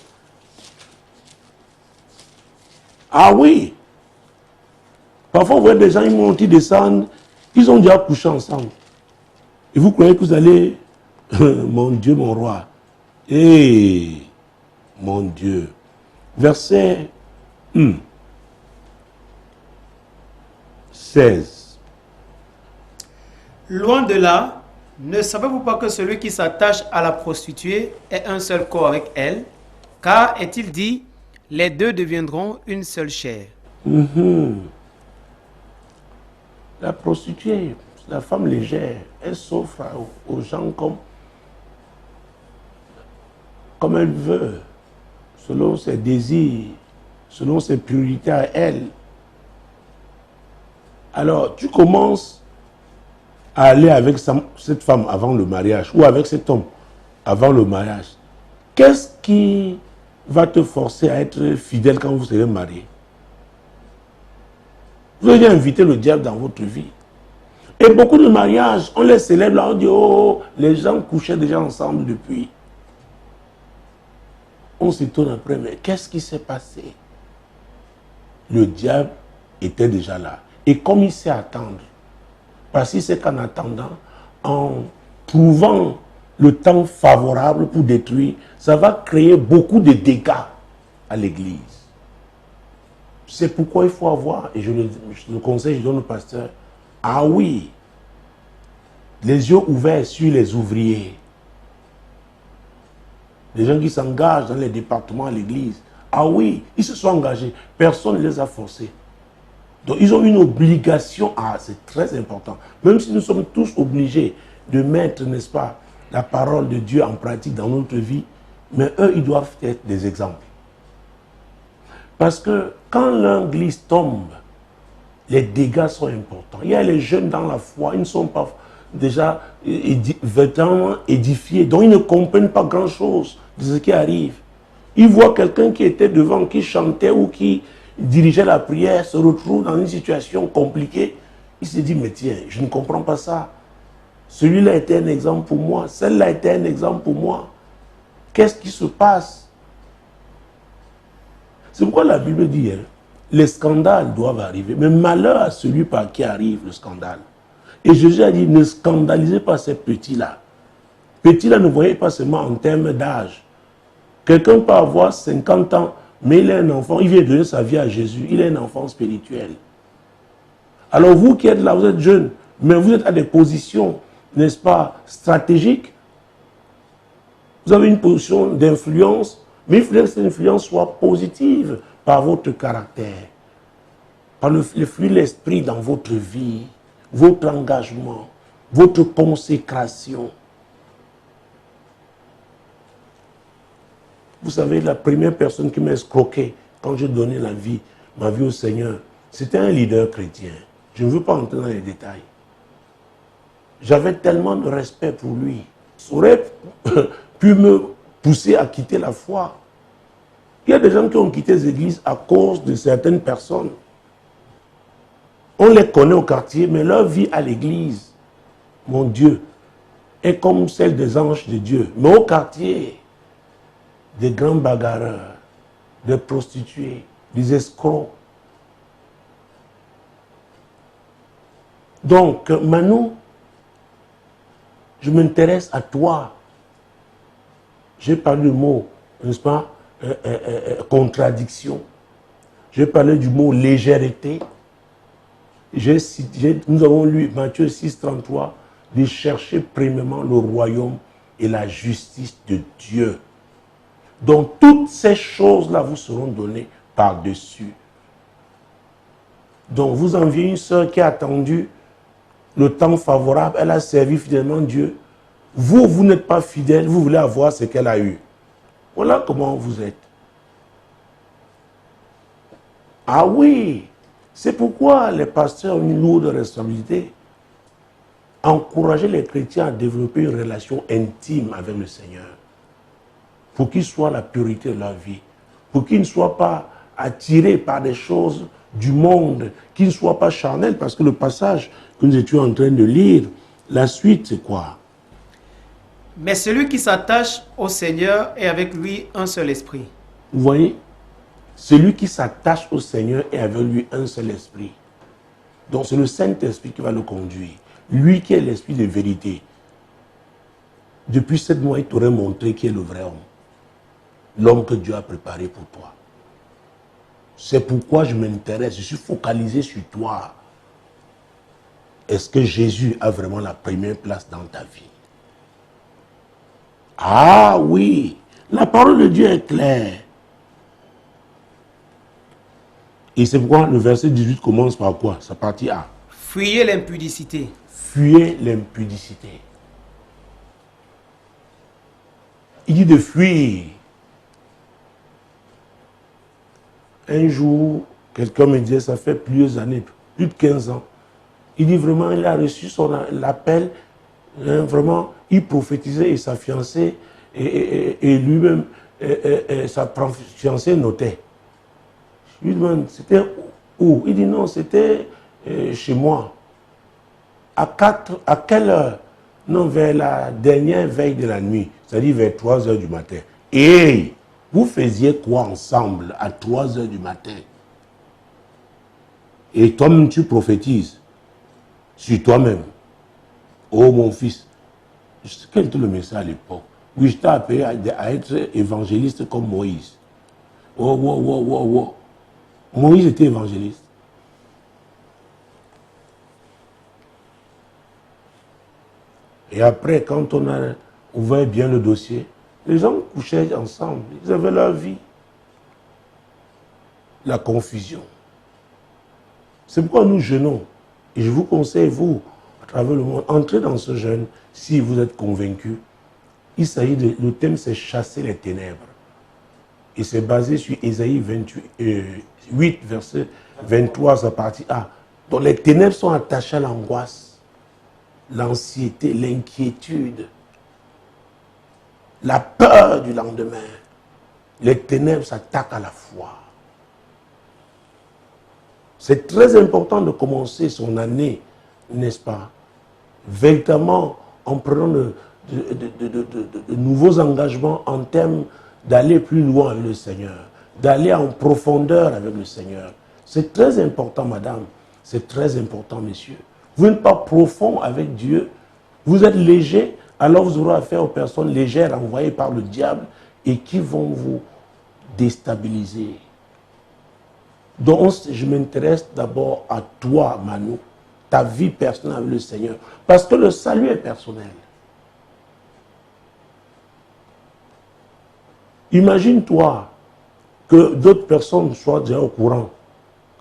Ah oui. Parfois, vous voyez des gens, ils montent, ils descendent. Ils ont déjà couché ensemble. Et vous croyez que vous allez... mon Dieu, mon roi. Eh, mon Dieu. Verset 16. Loin de là, ne savez-vous pas que celui qui s'attache à la prostituée est un seul corps avec elle? Car, est-il dit, les deux deviendront une seule chair. La prostituée, la femme légère, elle s'offre aux gens comme elle veut, selon ses désirs, selon ses priorités à elle. Alors, tu commences à aller avec cette femme avant le mariage ou avec cet homme avant le mariage. Qu'est-ce qui va te forcer à être fidèle quand vous serez mariés? Vous allez inviter le diable dans votre vie. Et beaucoup de mariages, on les célèbre là, on dit, oh, les gens couchaient déjà ensemble depuis. On s'étonne après, mais qu'est-ce qui s'est passé? Le diable était déjà là. Et comme il sait attendre, parce qu'il sait qu'en attendant, en trouvant le temps favorable pour détruire, ça va créer beaucoup de dégâts à l'église. C'est pourquoi il faut avoir, et le conseil, je donne au pasteur, ah oui, les yeux ouverts sur les ouvriers. Les gens qui s'engagent dans les départements à l'église. Ah oui, ils se sont engagés. Personne ne les a forcés. Donc ils ont une obligation. Ah, c'est très important. Même si nous sommes tous obligés de mettre, n'est-ce pas, la parole de Dieu en pratique dans notre vie, mais eux, ils doivent être des exemples. Parce que quand l'Église tombe, les dégâts sont importants. Il y a les jeunes dans la foi, ils ne sont pas déjà vraiment édifiés. Donc ils ne comprennent pas grand-chose de ce qui arrive. Ils voient quelqu'un qui était devant, qui chantait ou qui dirigeait la prière, se retrouve dans une situation compliquée. Il se dit, mais tiens, je ne comprends pas ça. Celui-là était un exemple pour moi. Celle-là était un exemple pour moi. Qu'est-ce qui se passe? C'est pourquoi la Bible dit, hein, les scandales doivent arriver. Mais malheur à celui par qui arrive le scandale. Et Jésus a dit, ne scandalisez pas ces petits-là. Petits-là, ne voyez pas seulement en termes d'âge. Quelqu'un peut avoir 50 ans, mais il est un enfant, il vient donner sa vie à Jésus. Il est un enfant spirituel. Alors vous qui êtes là, vous êtes jeunes, mais vous êtes à des positions, n'est-ce pas, stratégiques. Vous avez une position d'influence, mais il faudrait que cette influence soit positive par votre caractère, par le flux de l'esprit dans votre vie, votre engagement, votre consécration. Vous savez, la première personne qui m'a escroqué quand j'ai donné ma vie au Seigneur, c'était un leader chrétien. Je ne veux pas entrer dans les détails. J'avais tellement de respect pour lui. Ça aurait pu me pousser à quitter la foi. Il y a des gens qui ont quitté les églises à cause de certaines personnes. On les connaît au quartier, mais leur vie à l'église, mon Dieu, est comme celle des anges de Dieu. Mais au quartier, des grands bagarreurs, des prostituées, des escrocs. Donc, Manu, je m'intéresse à toi. J'ai parlé du mot, n'est-ce pas, contradiction. J'ai parlé du mot légèreté. Nous avons lu Matthieu 6, 33, de chercher premièrement le royaume et la justice de Dieu. Donc toutes ces choses-là vous seront données par-dessus. Donc vous enviez une sœur qui a attendu le temps favorable, elle a servi fidèlement Dieu. Vous n'êtes pas fidèle, vous voulez avoir ce qu'elle a eu. Voilà comment vous êtes. Ah oui, c'est pourquoi les pasteurs ont une lourde responsabilité. Encourager les chrétiens à développer une relation intime avec le Seigneur. Pour qu'ils soient la purité de leur vie. Pour qu'ils ne soient pas attirés par des choses du monde. Qu'ils ne soient pas charnels. Parce que le passage que nous étions en train de lire, la suite c'est quoi? Mais celui qui s'attache au Seigneur est avec lui un seul esprit. Vous voyez? Celui qui s'attache au Seigneur est avec lui un seul esprit. Donc c'est le Saint-Esprit qui va le conduire. Lui qui est l'esprit de vérité. Depuis 7 mois, il t'aurait montré qui est le vrai homme. L'homme que Dieu a préparé pour toi. C'est pourquoi je m'intéresse, je suis focalisé sur toi. Est-ce que Jésus a vraiment la première place dans ta vie? Ah oui, la parole de Dieu est claire. Et c'est pourquoi le verset 18 commence par quoi? Sa partie A. Fuyez l'impudicité. Fuyez l'impudicité. Il dit de fuir. Un jour, quelqu'un me disait, ça fait plusieurs années, plus de 15 ans. Il dit vraiment, il a reçu l'appel, vraiment, il prophétisait et sa fiancée, et lui-même, sa fiancée notait. Je lui demande, c'était où? Il dit non, c'était chez moi. À quelle heure? Non, vers la dernière veille de la nuit, c'est-à-dire vers 3 heures du matin. Et vous faisiez quoi ensemble à 3 heures du matin? Et toi-même, tu prophétises sur toi-même. Oh mon fils, quel était le message à l'époque? Oui, je t'ai appelé à être évangéliste comme Moïse. Oh. Moïse était évangéliste. Et après, quand on a ouvert bien le dossier, les gens couchaient ensemble. Ils avaient leur vie. La confusion. C'est pourquoi nous jeûnons. Et je vous conseille, vous, à travers le monde, entrez dans ce jeûne si vous êtes convaincus. Il s'agit le thème, c'est chasser les ténèbres. Et c'est basé sur Ésaïe 8, verset 23, sa partie A. Donc les ténèbres sont attachées à l'angoisse. l'anxiété, l'inquiétude, la peur du lendemain. Les ténèbres s'attaquent à la foi. C'est très important de commencer son année, n'est-ce pas, véritablement en prenant de nouveaux engagements en termes d'aller plus loin avec le Seigneur, d'aller en profondeur avec le Seigneur. C'est très important, madame, c'est très important, messieurs. Vous n'êtes pas profond avec Dieu, vous êtes léger, alors vous aurez affaire aux personnes légères envoyées par le diable et qui vont vous déstabiliser. Donc, je m'intéresse d'abord à toi, Manu, ta vie personnelle avec le Seigneur, parce que le salut est personnel. Imagine-toi que d'autres personnes soient déjà au courant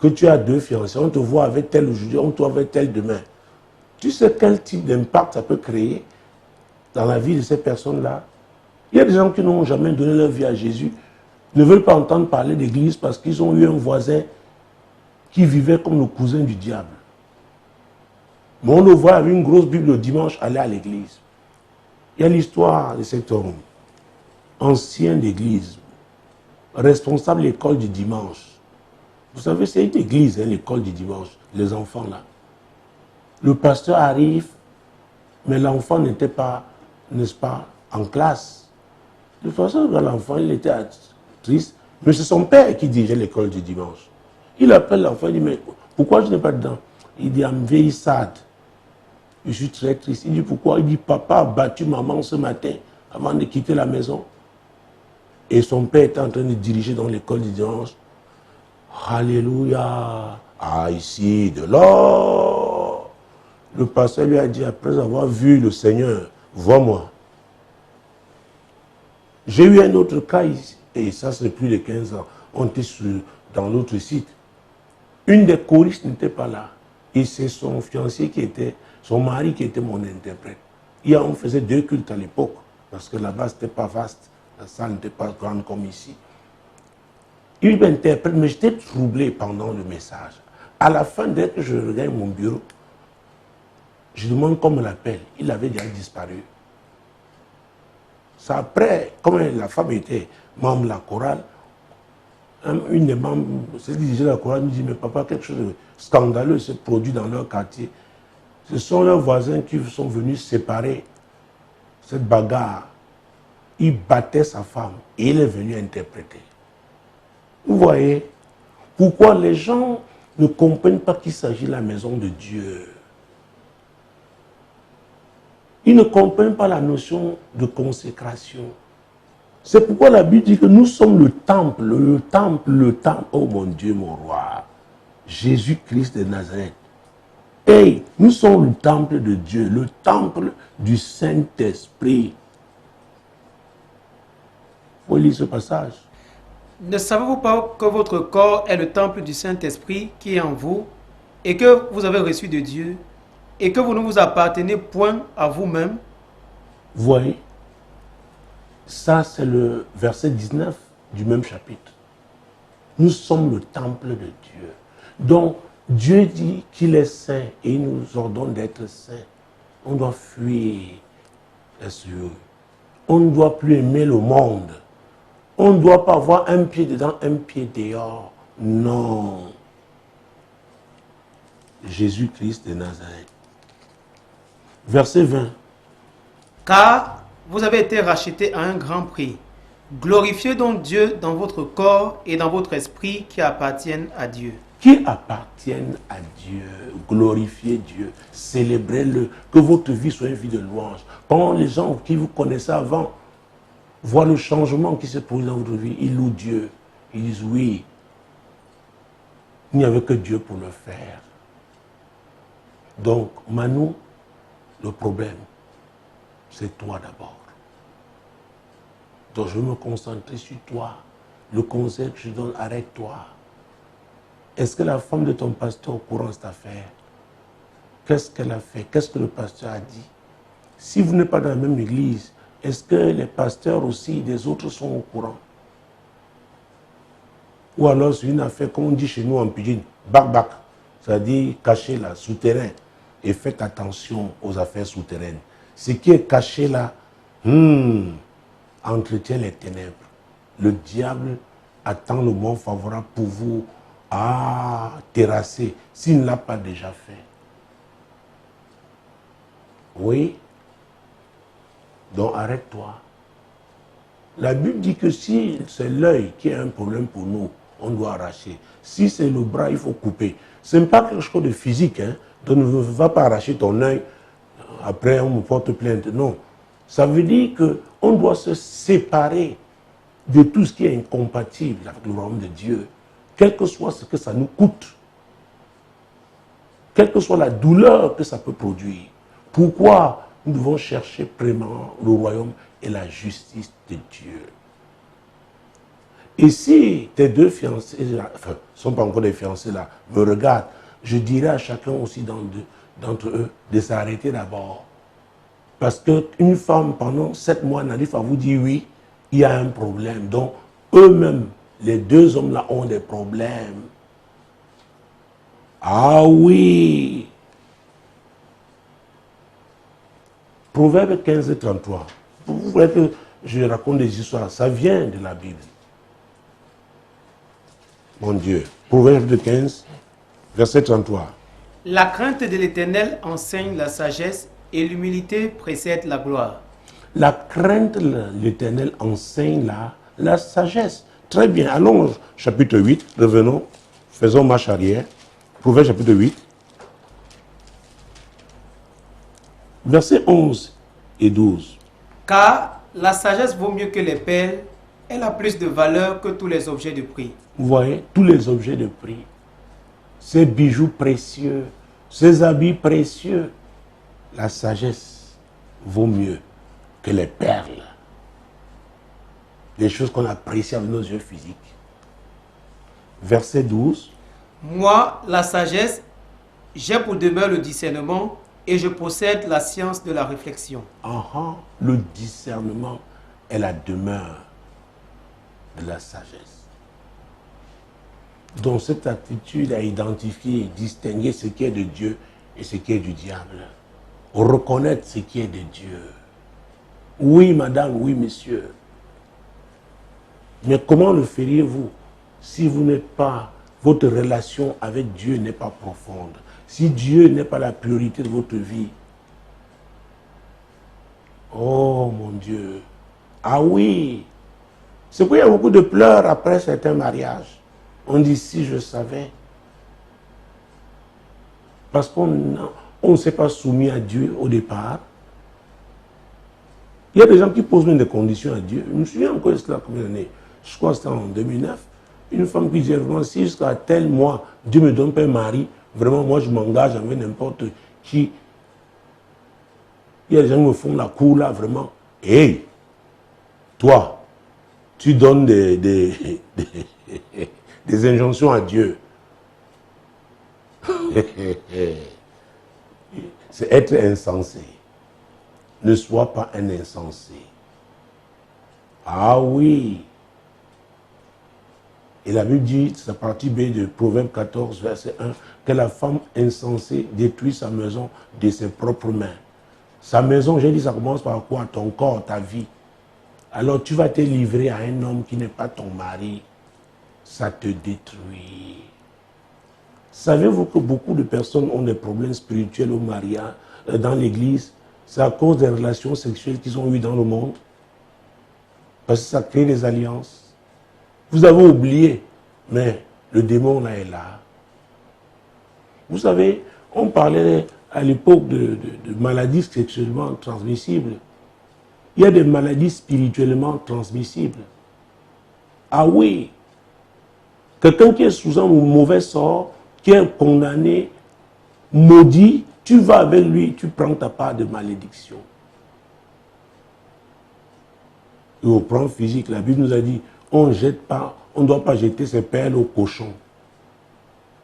que tu as 2 fiancés, on te voit avec tel aujourd'hui, on te voit avec tel demain. Tu sais quel type d'impact ça peut créer dans la vie de ces personnes-là? Il y a des gens qui n'ont jamais donné leur vie à Jésus, ne veulent pas entendre parler d'église parce qu'ils ont eu un voisin qui vivait comme le cousin du diable. Mais on le voit avec une grosse Bible le dimanche aller à l'église. Il y a l'histoire de cet homme, ancien d'église, responsable de l'école du dimanche. Vous savez, c'est une église, hein, l'école du dimanche, les enfants là. Le pasteur arrive, mais l'enfant n'était pas, n'est-ce pas, en classe. De toute façon, l'enfant, il était triste, mais c'est son père qui dirigeait l'école du dimanche. Il appelle l'enfant, il dit, mais pourquoi je n'ai pas dedans? Il dit, I'm very sad. Je suis très triste. Il dit, pourquoi? Il dit, papa a battu maman ce matin avant de quitter la maison. Et son père était en train de diriger dans l'école du dimanche. Alléluia. Ah, ici, de l'or. Le pasteur lui a dit, après avoir vu le Seigneur, vois-moi. J'ai eu un autre cas ici, et ça c'est plus de 15 ans. On était dans l'autre site. Une des choristes n'était pas là. Et c'est son fiancé qui était, son mari qui était mon interprète. On faisait 2 cultes à l'époque, parce que là-bas c'était pas vaste. La salle n'était pas grande comme ici. Il m'interprète, mais j'étais troublé pendant le message. À la fin, dès que je regagne mon bureau, je demande comment on l'appelle. Il avait déjà disparu. Ça après, comme la femme était membre de la chorale, une des membres, celle qui dirigeait la chorale, me dit, mais papa, quelque chose de scandaleux s'est produit dans leur quartier. Ce sont leurs voisins qui sont venus séparer cette bagarre. Il battait sa femme et il est venu interpréter. Vous voyez, pourquoi les gens ne comprennent pas qu'il s'agit de la maison de Dieu. Ils ne comprennent pas la notion de consécration. C'est pourquoi la Bible dit que nous sommes le temple. Oh mon Dieu, mon roi. Jésus-Christ de Nazareth. Hey, nous sommes le temple de Dieu, le temple du Saint-Esprit. Il faut lire ce passage. Ne savez-vous pas que votre corps est le temple du Saint-Esprit qui est en vous et que vous avez reçu de Dieu et que vous ne vous appartenez point à vous-même? Voyez, ça c'est le verset 19 du même chapitre. Nous sommes le temple de Dieu. Donc, Dieu dit qu'il est saint et il nous ordonne d'être saints. On doit fuir les cieux. On ne doit plus aimer le monde. On ne doit pas avoir un pied dedans, un pied dehors. Non. Jésus-Christ de Nazareth. Verset 20. Car vous avez été rachetés à un grand prix. Glorifiez donc Dieu dans votre corps et dans votre esprit qui appartiennent à Dieu. Qui appartiennent à Dieu. Glorifiez Dieu. Célébrez-le. Que votre vie soit une vie de louange. Quand les gens qui vous connaissaient avant voient le changement qui se produit dans votre vie, ils louent Dieu. Ils disent oui. Il n'y avait que Dieu pour le faire. Donc, Manu, le problème, c'est toi d'abord. Donc, je vais me concentrer sur toi. Le conseil que je donne, arrête-toi. Est-ce que la femme de ton pasteur est au courant de cette affaire? Qu'est-ce qu'elle a fait? Qu'est-ce que le pasteur a dit? Si vous n'êtes pas dans la même église, est-ce que les pasteurs aussi des autres sont au courant? Ou alors c'est une affaire, comme on dit chez nous en pidgin, bac-bac, c'est-à-dire caché là, souterrain. et faites attention aux affaires souterraines. Ce qui est caché là, entretient les ténèbres. Le diable attend le moment favorable pour vous terrasser, s'il ne l'a pas déjà fait. Oui. Donc arrête-toi. La Bible dit que si c'est l'œil qui est un problème pour nous, on doit arracher. Si c'est le bras, il faut couper. Ce n'est pas quelque chose de physique. Donc ne va pas arracher ton œil, après on me porte plainte. Non. Ça veut dire qu'on doit se séparer de tout ce qui est incompatible avec le royaume de Dieu, quel que soit ce que ça nous coûte, quelle que soit la douleur que ça peut produire. Pourquoi nous devons chercher premièrement le royaume et la justice de Dieu? Et si tes deux fiancés, enfin, ne sont pas encore des fiancés là, me regardent, je dirais à chacun aussi d'entre eux de s'arrêter d'abord. Parce qu'une femme, pendant 7 mois, n'arrive à vous dire oui, il y a un problème. Donc, eux-mêmes, les deux hommes-là ont des problèmes. Ah oui! Proverbe 15 et 33. Vous voulez que je raconte des histoires? Ça vient de la Bible. Mon Dieu. Proverbe 15, verset 33. La crainte de l'Éternel enseigne la sagesse et l'humilité précède la gloire. La crainte de l'Éternel enseigne la sagesse. Très bien. Allons au chapitre 8. Revenons. Faisons marche arrière. Proverbe chapitre 8. Versets 11 et 12. Car la sagesse vaut mieux que les perles, elle a plus de valeur que tous les objets de prix. Vous voyez, tous les objets de prix, ces bijoux précieux, ces habits précieux, la sagesse vaut mieux que les perles. Des choses qu'on apprécie avec nos yeux physiques. Verset 12. Moi, la sagesse, j'ai pour demeure le discernement et je possède la science de la réflexion. Le discernement est la demeure de la sagesse. Donc cette attitude à identifier et distinguer ce qui est de Dieu et ce qui est du diable. Reconnaître ce qui est de Dieu. Oui, madame, oui, monsieur. Mais comment le feriez-vous si vous n'êtes pas, votre relation avec Dieu n'est pas profonde? Si Dieu n'est pas la priorité de votre vie? Oh mon Dieu. Ah oui. C'est pourquoi il y a beaucoup de pleurs après certains mariages. On dit si je savais. Parce qu'on ne s'est pas soumis à Dieu au départ. Il y a des gens qui posent même des conditions à Dieu. Je me souviens encore de cela combien d'années. Je crois que c'était en 2009. Une femme qui disait vraiment, si jusqu'à tel mois, Dieu me donne pas un mari, vraiment, moi je m'engage avec n'importe qui. Il y a des gens qui me font la cour là, vraiment. Hey, toi, tu donnes des injonctions à Dieu. C'est être insensé. Ne sois pas un insensé. Ah oui. Et la Bible dit, c'est la partie B de Proverbe 14, verset 1, que la femme insensée détruit sa maison de ses propres mains. Sa maison, j'ai dit, ça commence par quoi? Ton corps, ta vie. Alors tu vas te livrer à un homme qui n'est pas ton mari. Ça te détruit. Savez-vous que beaucoup de personnes ont des problèmes spirituels au mariage, dans l'église? C'est à cause des relations sexuelles qu'ils ont eues dans le monde. Parce que ça crée des alliances. Vous avez oublié, mais le démon là est là. Vous savez, on parlait à l'époque de maladies sexuellement transmissibles. Il y a des maladies spirituellement transmissibles. Ah oui, quelqu'un qui est sous un mauvais sort, qui est condamné, maudit, tu vas avec lui, tu prends ta part de malédiction. Et au plan physique, la Bible nous a dit, on ne doit pas jeter ses perles aux cochons.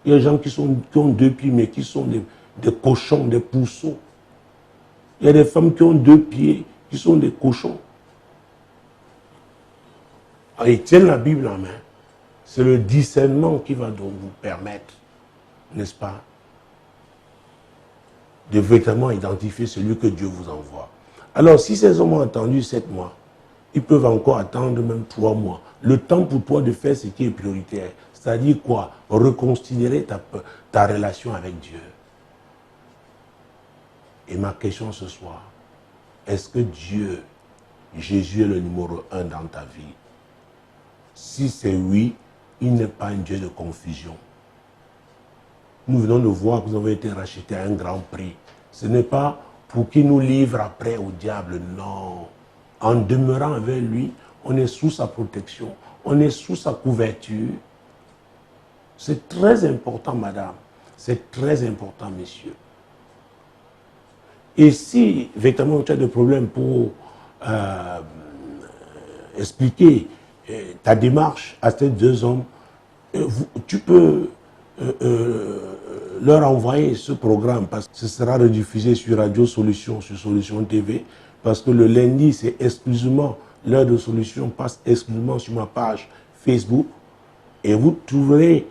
Il y a des gens qui ont 2 pieds, mais qui sont des cochons, des pourceaux. Il y a des femmes qui ont 2 pieds, qui sont des cochons. Alors, ils tiennent la Bible en main. C'est le discernement qui va donc vous permettre, n'est-ce pas, de véritablement identifier celui que Dieu vous envoie. Alors, si ces hommes ont attendu 7 mois, ils peuvent encore attendre même 3 mois. Le temps pour toi de faire ce qui est prioritaire. C'est-à-dire quoi? Reconsidérer ta relation avec Dieu. Et ma question ce soir, est-ce que Dieu, Jésus est le numéro 1 dans ta vie? Si c'est oui, il n'est pas un Dieu de confusion. Nous venons de voir que nous avons été rachetés à un grand prix. Ce n'est pas pour qu'il nous livre après au diable, non. En demeurant avec lui, on est sous sa protection, on est sous sa couverture. C'est très important, madame. C'est très important, messieurs. Et si, véritablement, tu as des problèmes pour expliquer ta démarche à ces 2 hommes, tu peux leur envoyer ce programme parce que ce sera rediffusé sur Radio Solution, sur Solution TV, parce que le lundi, c'est exclusivement, l'heure de solution passe exclusivement sur ma page Facebook et vous trouverez,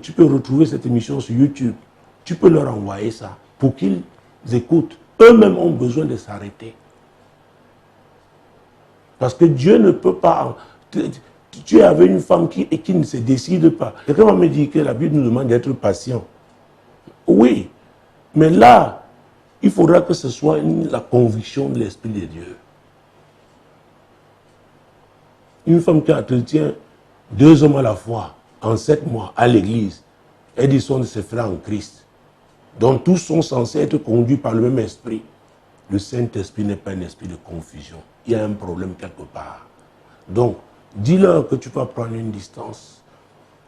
tu peux retrouver cette émission sur YouTube. Tu peux leur envoyer ça pour qu'ils écoutent. Eux-mêmes ont besoin de s'arrêter. Parce que Dieu ne peut pas... Tu es avec une femme qui ne se décide pas. Quelqu'un va me dire que la Bible nous demande d'être patient. Oui, mais là, il faudra que ce soit la conviction de l'Esprit de Dieu. Une femme qui entretient 2 hommes à la fois, en 7 mois, à l'église, elle dit sont de ses frères en Christ, dont tous sont censés être conduits par le même esprit. Le Saint-Esprit n'est pas un esprit de confusion. Il y a un problème quelque part. Donc, dis-leur que tu vas prendre une distance,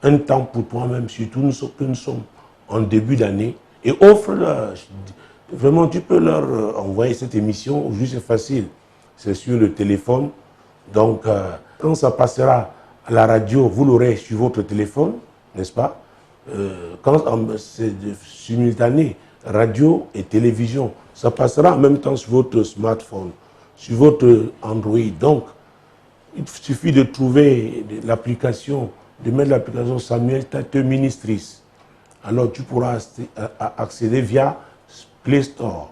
un temps pour toi-même, surtout que nous sommes en début d'année, et offre-leur. Vraiment, tu peux leur envoyer cette émission. Aujourd'hui, c'est facile. C'est sur le téléphone. Donc, quand ça passera à la radio, vous l'aurez sur votre téléphone, n'est-ce pas? Quand c'est simultané, radio et télévision, ça passera en même temps sur votre smartphone, sur votre Android. Donc, il suffit de trouver l'application, de mettre l'application Samuel Tate Ministries. Alors, tu pourras accéder via Play Store.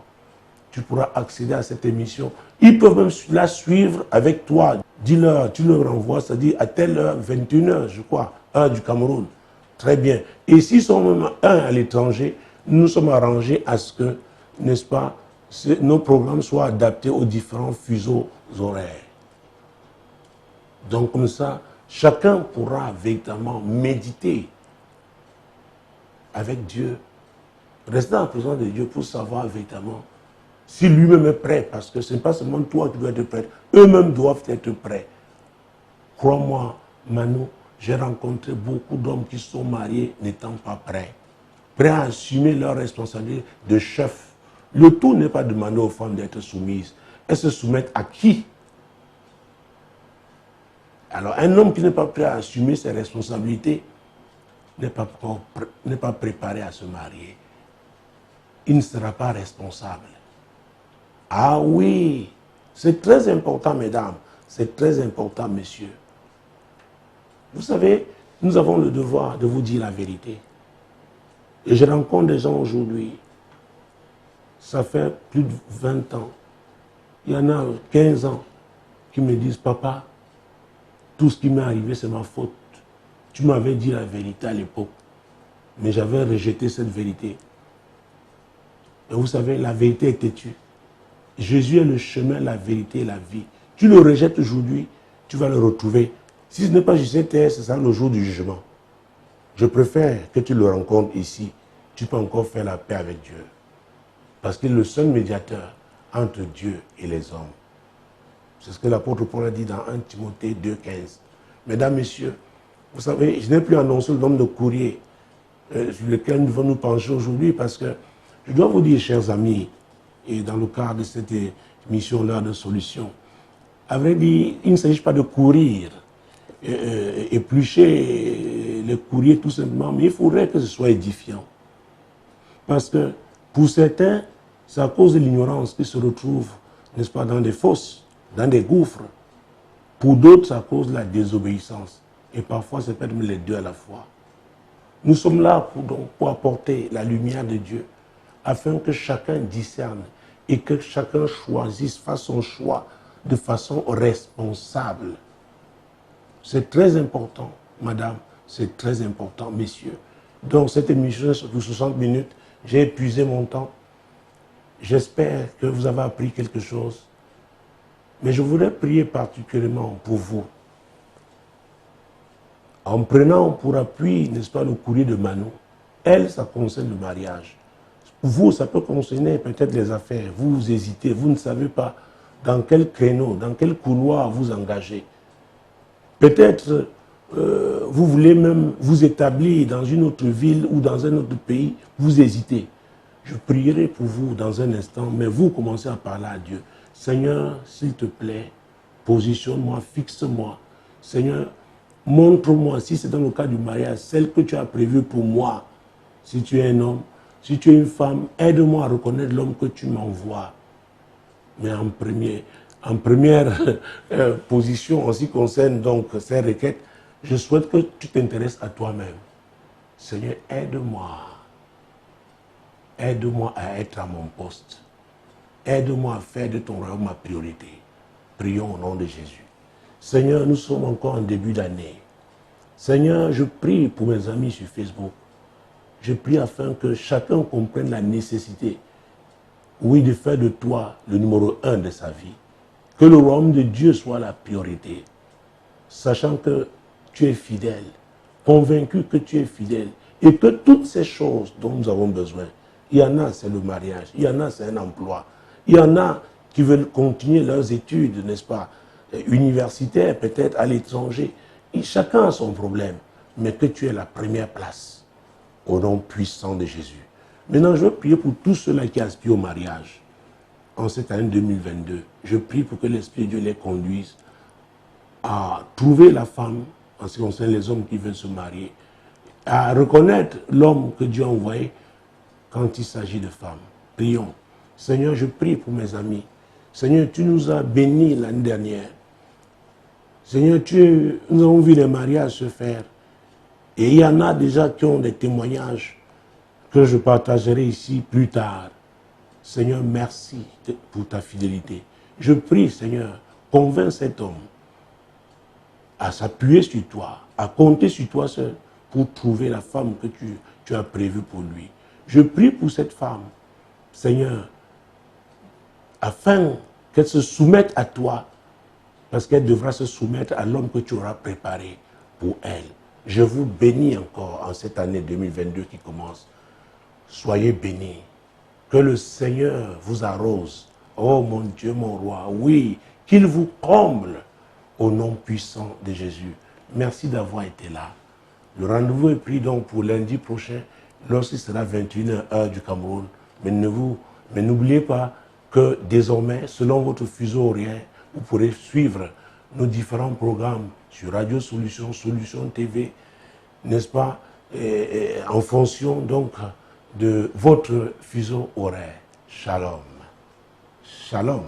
Tu pourras accéder à cette émission. Ils peuvent même la suivre avec toi. Dis-leur, tu leur envoies, c'est-à-dire à telle heure, 21h, je crois, heure du Cameroun. Très bien. Et s'ils sont même à l'étranger, nous sommes arrangés à ce que, n'est-ce pas, nos programmes soient adaptés aux différents fuseaux horaires. Donc comme ça, chacun pourra véritablement méditer avec Dieu, rester en présence de Dieu pour savoir véritablement si lui-même est prêt, parce que ce n'est pas seulement toi qui dois être prêt, eux-mêmes doivent être prêts. Crois-moi, Manu, j'ai rencontré beaucoup d'hommes qui sont mariés n'étant pas prêts, prêts à assumer leur responsabilité de chef. Le tout n'est pas demander aux femmes d'être soumises. Elles se soumettent à qui? Alors, un homme qui n'est pas prêt à assumer ses responsabilités n'est pas préparé à se marier. Il ne sera pas responsable. Ah oui, c'est très important, mesdames, c'est très important, messieurs. Vous savez, nous avons le devoir de vous dire la vérité. Et je rencontre des gens aujourd'hui, ça fait plus de 20 ans, il y en a 15 ans, qui me disent, papa, tout ce qui m'est arrivé, c'est ma faute. Tu m'avais dit la vérité à l'époque, mais j'avais rejeté cette vérité. Et vous savez, la vérité est têtue. Jésus est le chemin, la vérité et la vie. Tu le rejettes aujourd'hui, tu vas le retrouver. Si ce n'est pas JCTS, ce sera le jour du jugement. Je préfère que tu le rencontres ici. Tu peux encore faire la paix avec Dieu. Parce qu'il est le seul médiateur entre Dieu et les hommes. C'est ce que l'apôtre Paul a dit dans 1 Timothée 2,15. Mesdames, messieurs, vous savez, je n'ai plus annoncé le nombre de courriers sur lesquels nous devons nous pencher aujourd'hui parce que je dois vous dire, chers amis, et dans le cadre de cette émission-là de solution, à vrai dire, il ne s'agit pas de courir, éplucher les courriers tout simplement, mais il faudrait que ce soit édifiant. Parce que pour certains, c'est à cause de l'ignorance qu'ils se retrouvent, n'est-ce pas, dans des fosses, dans des gouffres. Pour d'autres, c'est à cause de la désobéissance. Et parfois, c'est peut-être les deux à la fois. Nous sommes là pour apporter la lumière de Dieu, afin que chacun discerne et que chacun choisisse, fasse son choix de façon responsable. C'est très important, madame, c'est très important, messieurs. Donc cette émission est de 60 minutes, j'ai épuisé mon temps. J'espère que vous avez appris quelque chose. Mais je voudrais prier particulièrement pour vous. En prenant pour appui, n'est-ce pas, le courrier de Manon, elle, ça concerne le mariage. Vous, ça peut concerner peut-être les affaires. Vous hésitez, vous ne savez pas dans quel créneau, dans quel couloir vous engagez. Peut-être vous voulez même vous établir dans une autre ville ou dans un autre pays, vous hésitez. Je prierai pour vous dans un instant, mais vous commencez à parler à Dieu. Seigneur, s'il te plaît, positionne-moi, fixe-moi. Seigneur, montre-moi, si c'est dans le cas du mariage, celle que tu as prévue pour moi. Si tu es un homme, si tu es une femme, aide-moi à reconnaître l'homme que tu m'envoies. Mais en première position, en ce qui concerne donc ces requêtes, je souhaite que tu t'intéresses à toi-même. Seigneur, aide-moi. Aide-moi à être à mon poste. Aide-moi à faire de ton royaume ma priorité. Prions au nom de Jésus. Seigneur, nous sommes encore en début d'année. Seigneur, je prie pour mes amis sur Facebook. Je prie afin que chacun comprenne la nécessité, oui, de faire de toi le numéro 1 de sa vie. Que le royaume de Dieu soit la priorité. Sachant que tu es fidèle, convaincu que tu es fidèle et que toutes ces choses dont nous avons besoin, il y en a, c'est le mariage, il y en a, c'est un emploi, il y en a qui veulent continuer leurs études, n'est-ce pas, universitaires, peut-être à l'étranger. Et chacun a son problème, mais que tu aies la première place, au nom puissant de Jésus. Maintenant, je veux prier pour tous ceux-là qui aspirent au mariage en cette année 2022. Je prie pour que l'Esprit de Dieu les conduise à trouver la femme, en ce qui concerne les hommes qui veulent se marier, à reconnaître l'homme que Dieu a envoyé quand il s'agit de femmes. Prions. Seigneur, je prie pour mes amis. Seigneur, tu nous as bénis l'année dernière. Seigneur, nous avons vu les mariages se faire. Et il y en a déjà qui ont des témoignages que je partagerai ici plus tard. Seigneur, merci pour ta fidélité. Je prie, Seigneur, convainc cet homme à s'appuyer sur toi, à compter sur toi seul pour trouver la femme que tu as prévue pour lui. Je prie pour cette femme, Seigneur, afin qu'elle se soumette à toi, parce qu'elle devra se soumettre à l'homme que tu auras préparé pour elle. Je vous bénis encore en cette année 2022 qui commence. Soyez bénis. Que le Seigneur vous arrose. Oh mon Dieu, mon roi. Oui, qu'il vous comble au nom puissant de Jésus. Merci d'avoir été là. Le rendez-vous est pris donc pour lundi prochain, lorsqu'il sera 21h heure du Cameroun. Mais n'oubliez pas que désormais, selon votre fuseau horaire, vous pourrez suivre nos différents programmes sur Radio Solution, Solution TV, n'est-ce pas, en fonction donc de votre fuseau horaire. Shalom. Shalom.